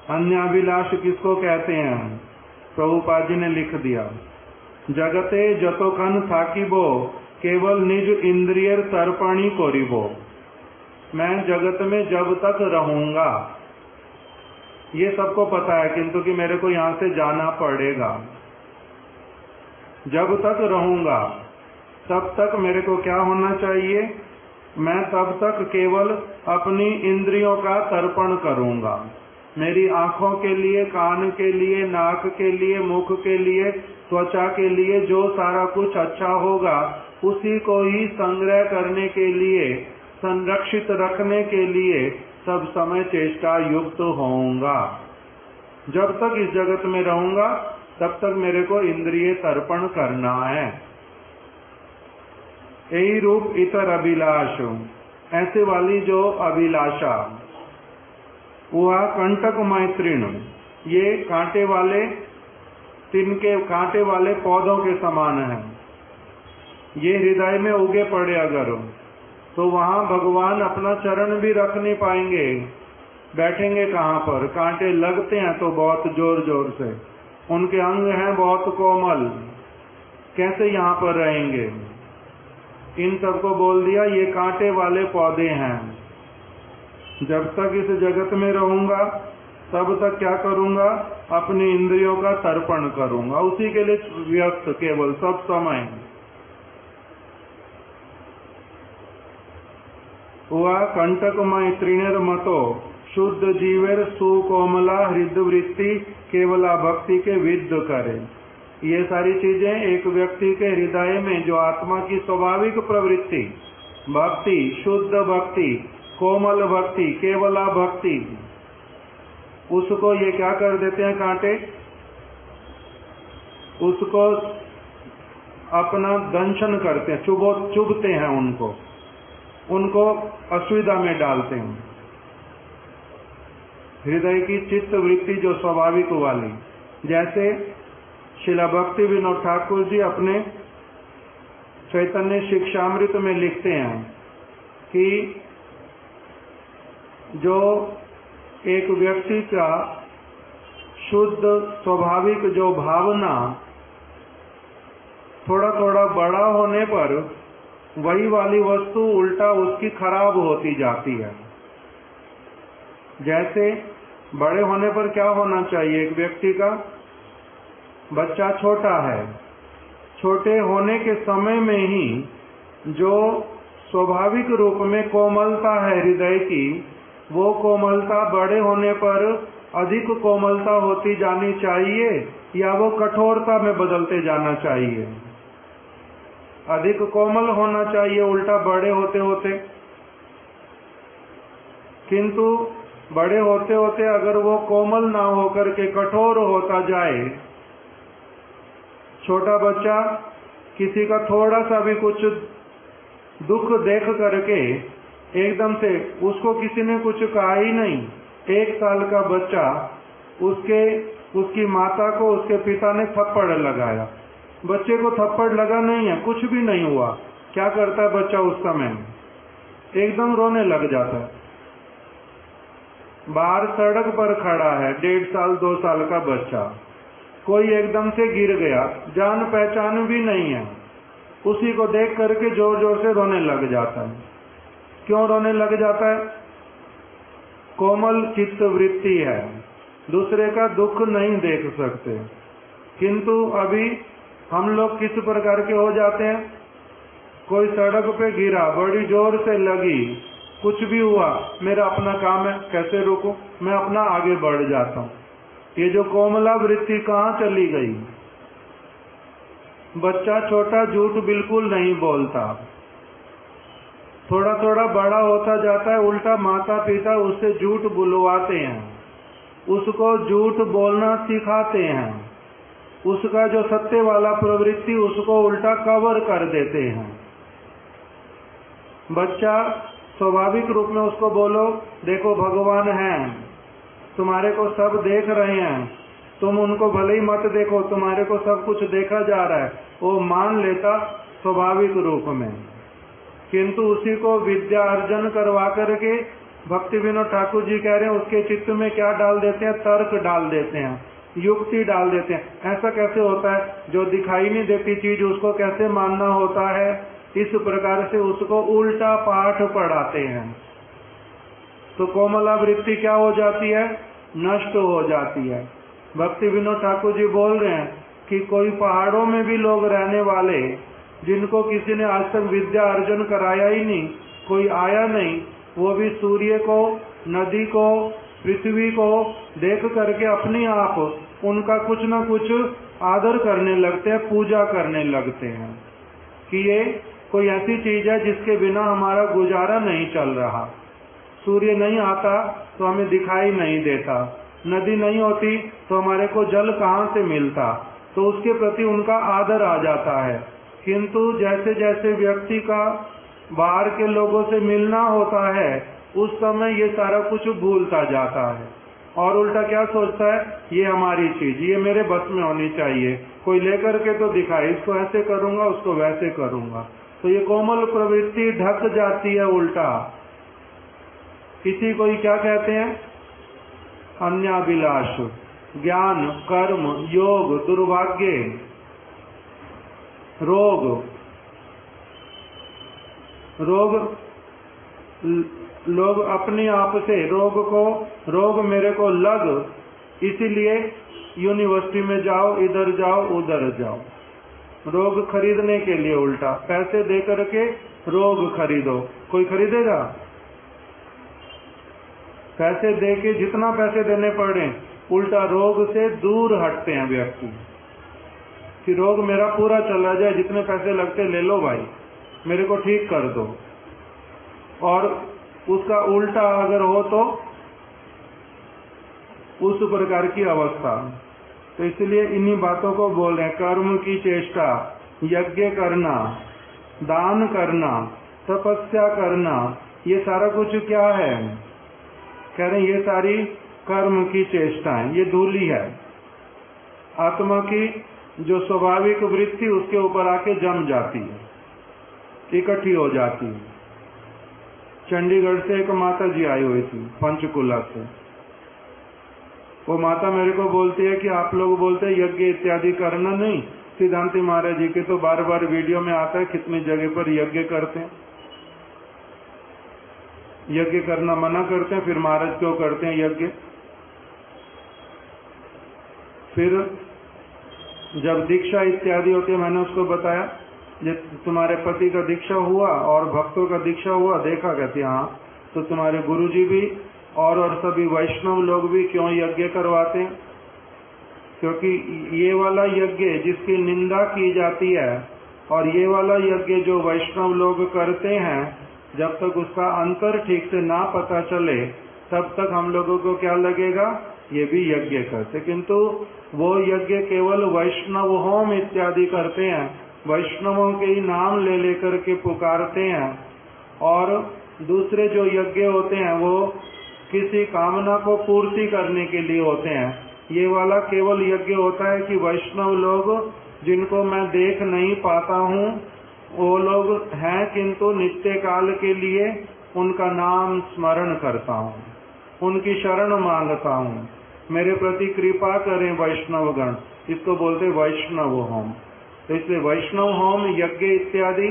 अन्याभिलाष किसको कहते हैं? प्रभुपाद जी ने लिख दिया, जगते जतोकन थाकिबो केवल निज इंद्रियर तर्पणी कोरिबो। मैं जगत में जब तक रहूंगा, ये सबको पता है, किंतु कि मेरे को यहां से जाना पड़ेगा। जब तक रहूंगा तब तक मेरे को क्या होना चाहिए? मैं तब तक केवल अपनी इंद्रियों का तर्पण करूंगा। मेरी आंखों के लिए, कान के लिए, नाक के लिए, मुख के लिए, त्वचा के लिए जो सारा कुछ अच्छा होगा उसी को ही संग्रह करने के लिए, संरक्षित रखने के लिए सब समय चेष्टा युक्त होऊंगा। जब तक इस जगत में रहूंगा तब तक मेरे को इंद्रिय तर्पण करना है। यही रूप इतर अभिलाष, ऐसे वाली जो अभिलाषा, वह कंटक मैत्रीण, ये कांटे वाले, तिनके कांटे वाले पौधों के समान है। ये हृदय में उगे पड़े अगर, तो वहां भगवान अपना चरण भी रख नहीं पाएंगे। बैठेंगे कहाँ पर? कांटे लगते हैं तो बहुत जोर जोर से, उनके अंग हैं बहुत कोमल, कैसे यहाँ पर रहेंगे? इन सबको बोल दिया ये कांटे वाले पौधे हैं। जब तक इस जगत में रहूंगा तब तक क्या करूंगा? अपनी इंद्रियों का तर्पण करूंगा, उसी के लिए व्यस्त केवल सब समय। वह कंटकमय त्रिनेर मतो शुद्ध जीवेर सुकोमला हृदवृत्ति केवला भक्ति के विद्ध करे। ये सारी चीजें एक व्यक्ति के हृदय में जो आत्मा की स्वाभाविक प्रवृत्ति, भक्ति, शुद्ध भक्ति, कोमल भक्ति, केवला भक्ति, उसको ये क्या कर देते हैं कांटे? उसको अपना दंशन करते हैं, चुभते हैं, उनको असुविधा में डालते हैं। हृदय की चित्त वृत्ति जो स्वाभाविक वाली, जैसे शिला भक्ति विनोद ठाकुर जी अपने चैतन्य शिक्षामृत में लिखते हैं कि जो एक व्यक्ति का शुद्ध स्वाभाविक जो भावना थोड़ा थोड़ा बड़ा होने पर वही वाली वस्तु उल्टा उसकी खराब होती जाती है। जैसे बड़े होने पर क्या होना चाहिए? एक व्यक्ति का बच्चा छोटा है, छोटे होने के समय में ही जो स्वाभाविक रूप में कोमलता है हृदय की, वो कोमलता बड़े होने पर अधिक कोमलता होती जानी चाहिए या वो कठोरता में बदलते जाना चाहिए? अधिक कोमल होना चाहिए उल्टा बड़े होते होते। किंतु बड़े होते होते अगर वो कोमल ना होकर के कठोर होता जाए, छोटा बच्चा किसी का थोड़ा सा भी कुछ दुख देख करके एकदम से, उसको किसी ने कुछ कहा ही नहीं, 1 साल का बच्चा उसकी माता को उसके पिता ने थप्पड़ लगाया, बच्चे को थप्पड़ लगा नहीं है, कुछ भी नहीं हुआ, क्या करता है बच्चा उस समय? एकदम रोने लग जाता है। बाहर सड़क पर खड़ा है 1.5 साल 2 साल का बच्चा, कोई एकदम से गिर गया, जान पहचान भी नहीं है, उसी को देख करके जोर जोर से रोने लग जाता है। क्यों रोने लग जाता है? कोमल चित्त वृत्ति है, दूसरे का दुख नहीं देख सकते। किंतु अभी हम लोग किस प्रकार के हो जाते हैं? कोई सड़क पे गिरा, बड़ी जोर से लगी, कुछ भी हुआ, मेरा अपना काम है, कैसे रोकूं, मैं अपना आगे बढ़ जाता हूं। ये जो कोमला वृत्ति कहाँ चली गई? बच्चा छोटा झूठ बिल्कुल नहीं बोलता, थोड़ा थोड़ा बड़ा होता जाता है, उल्टा माता पिता उससे झूठ बुलवाते हैं, उसको झूठ बोलना सिखाते हैं, उसका जो सत्य वाला प्रवृत्ति उसको उल्टा कवर कर देते हैं। बच्चा स्वाभाविक रूप में उसको बोलो, देखो भगवान हैं, तुम्हारे को सब देख रहे हैं, तुम उनको भले ही मत देखो, तुम्हारे को सब कुछ देखा जा रहा है, वो मान लेता स्वाभाविक रूप में। किंतु उसी को विद्या अर्जन करवा करके भक्ति विनोद ठाकुर जी कह रहे हैं, उसके चित्त में क्या डाल देते हैं? तर्क डाल देते हैं, युक्ति डाल देते हैं। ऐसा कैसे होता है? जो दिखाई नहीं देती चीज उसको कैसे मानना होता है? इस प्रकार से उसको उल्टा पाठ पढ़ाते हैं। तो कोमला वृत्ति क्या हो जाती है? नष्ट हो जाती है। भक्ति विनोद ठाकुर जी बोल रहे हैं कि कोई पहाड़ों में भी लोग रहने वाले, जिनको किसी ने आज तक विद्या अर्जन कराया ही नहीं, कोई आया नहीं, वो भी सूर्य को, नदी को, पृथ्वी को देख करके अपने आप उनका कुछ न कुछ आदर करने लगते हैं, पूजा करने लगते हैं कि ये कोई ऐसी चीज है जिसके बिना हमारा गुजारा नहीं चल रहा। सूर्य नहीं आता तो हमें दिखाई नहीं देता, नदी नहीं होती तो हमारे को जल कहाँ से मिलता, तो उसके प्रति उनका आदर आ जाता है। किंतु जैसे जैसे व्यक्ति का बाहर के लोगों से मिलना होता है, उस समय ये सारा कुछ भूलता जाता है और उल्टा क्या सोचता है, ये हमारी चीज, ये मेरे बस में होनी चाहिए, कोई लेकर के तो दिखाए, इसको ऐसे करूंगा, उसको वैसे करूंगा। तो ये कोमल प्रवृत्ति ढक जाती है उल्टा। किसी को क्या कहते हैं? अन्याभिलाष, ज्ञान, कर्म, योग, दुर्भाग्य, रोग। लोग अपने आप से रोग मेरे को लग, इसीलिए यूनिवर्सिटी में जाओ, इधर जाओ, उधर जाओ, रोग खरीदने के लिए उल्टा पैसे दे करके रोग खरीदो। कोई खरीदेगा? पैसे दे के जितना पैसे देने पड़े, उल्टा रोग से दूर हटते हैं व्यक्ति कि रोग मेरा पूरा चला जाए, जितने पैसे लगते ले लो भाई, मेरे को ठीक कर दो। और उसका उल्टा अगर हो तो उस प्रकार की अवस्था। तो इसलिए इन्हीं बातों को बोल रहे हैं। कर्म की चेष्टा, यज्ञ करना, दान करना, तपस्या करना, ये सारा कुछ क्या है? कह रहे हैं ये सारी कर्म की चेष्टाएं, ये धूली है। आत्मा की जो स्वाभाविक वृत्ति उसके ऊपर आके जम जाती है, इकट्ठी हो जाती है। चंडीगढ़ से एक माता जी आई हुई थी, पंचकुला से। वो माता मेरे को बोलती है कि आप लोग बोलते हैं यज्ञ इत्यादि करना नहीं, सिद्धांति महाराज जी के तो बार बार वीडियो में आता है कितनी जगह पर यज्ञ करते हैं, यज्ञ करना मना करते हैं, फिर महाराज क्यों करते हैं यज्ञ? फिर जब दीक्षा इत्यादि होती है, मैंने उसको बताया, तुम्हारे पति का दीक्षा हुआ और भक्तों का दीक्षा हुआ, देखा? कहती हाँ। तो तुम्हारे गुरुजी भी और सभी वैष्णव लोग भी क्यों यज्ञ करवाते हैं? क्योंकि ये वाला यज्ञ जिसकी निंदा की जाती है और ये वाला यज्ञ जो वैष्णव लोग करते हैं, जब तक उसका अंतर ठीक से ना पता चले तब तक हम लोगों को क्या लगेगा, ये भी यज्ञ करते। किंतु वो यज्ञ केवल वैष्णव होम इत्यादि करते हैं, वैष्णवों के ही नाम ले लेकर के पुकारते हैं। और दूसरे जो यज्ञ होते हैं वो किसी कामना को पूर्ति करने के लिए होते हैं। ये वाला केवल यज्ञ होता है कि वैष्णव लोग जिनको मैं देख नहीं पाता हूँ, वो लोग हैं, किंतु नित्य काल के लिए उनका नाम स्मरण करता हूँ, उनकी शरण मांगता हूँ, मेरे प्रति कृपा करें वैष्णवगण। इसको बोलते वैष्णव होम। तो इसलिए वैष्णव होम, यज्ञ इत्यादि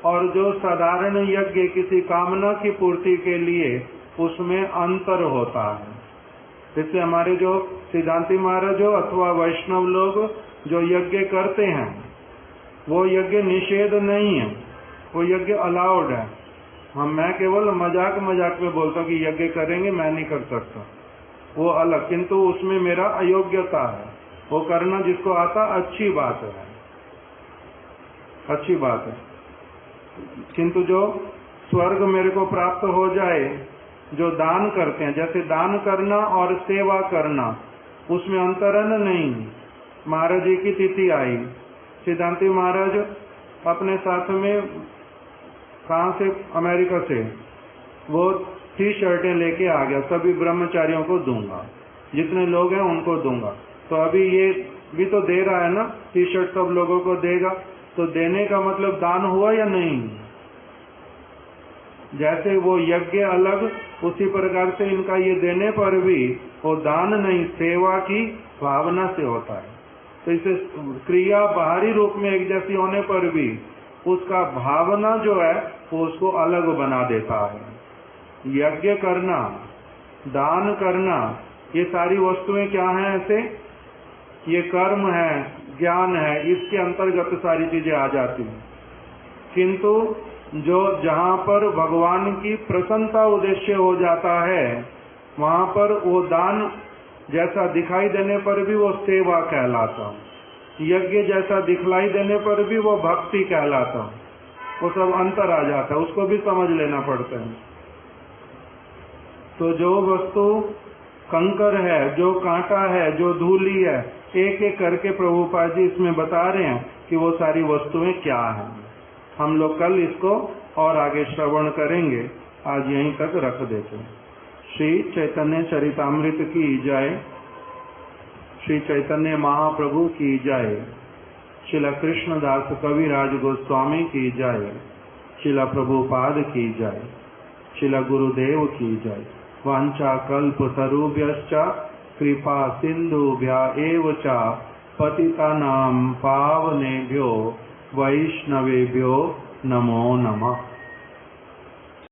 और जो साधारण यज्ञ किसी कामना की पूर्ति के लिए, उसमें अंतर होता है। इसलिए हमारे जो सिद्धांती महाराज हो अथवा वैष्णव लोग जो यज्ञ करते हैं, वो यज्ञ निषेध नहीं है, वो यज्ञ अलाउड है। मैं केवल मजाक में बोलता हूँ कि यज्ञ करेंगे, मैं नहीं कर सकता, वो अलग। किंतु उसमें मेरा अयोग्यता है, वो करना जिसको आता अच्छी बात है, अच्छी बात है। किंतु जो स्वर्ग मेरे को प्राप्त हो जाए, जो दान करते हैं, जैसे दान करना और सेवा करना, उसमें अंतरन नहीं। महाराज जी की तिथि आई, सिद्धांती महाराज अपने साथ में कहाँ से, अमेरिका से, वो 3 शर्टें लेके आ गया, सभी ब्रह्मचारियों को दूंगा, जितने लोग हैं उनको दूंगा। तो अभी ये भी तो दे रहा है ना, T-शर्ट सब लोगों को देगा, तो देने का मतलब दान हुआ या नहीं? जैसे वो यज्ञ अलग, उसी प्रकार से इनका ये देने पर भी वो दान नहीं, सेवा की भावना से होता है। तो इसे क्रिया बाहरी रूप में एक जैसी होने पर भी उसका भावना जो है वो उसको अलग बना देता है। यज्ञ करना, दान करना, ये सारी वस्तुएं क्या हैं? ऐसे ये कर्म है, ज्ञान है, इसके अंतर्गत सारी चीजें आ जाती हैं। किंतु जो जहाँ पर भगवान की प्रसन्नता उद्देश्य हो जाता है, वहाँ पर वो दान जैसा दिखाई देने पर भी वो सेवा कहलाता, यज्ञ जैसा दिखलाई देने पर भी वो भक्ति कहलाता। वो सब अंतर आ जाता है, उसको भी समझ लेना पड़ता है। तो जो वस्तु कंकर है, जो कांटा है, जो धूली है, एक एक करके प्रभुपाद जी इसमें बता रहे हैं कि वो सारी वस्तुएं क्या हैं। हम लोग कल इसको और आगे श्रवण करेंगे, आज यहीं तक रख देते हैं। श्री चैतन्य चरितामृत की जय, श्री चैतन्य महाप्रभु की जय, श्रील कृष्णदास कविराज गोस्वामी की जय, श्रील प्रभुपाद की जय, श्रील गुरुदेव की जय। वांछा कल्प तरुभ्यश्च कृपा सिंधुभ्य एव च पतितानां पावनेभ्यो वैष्णवेभ्यो नमो नमः।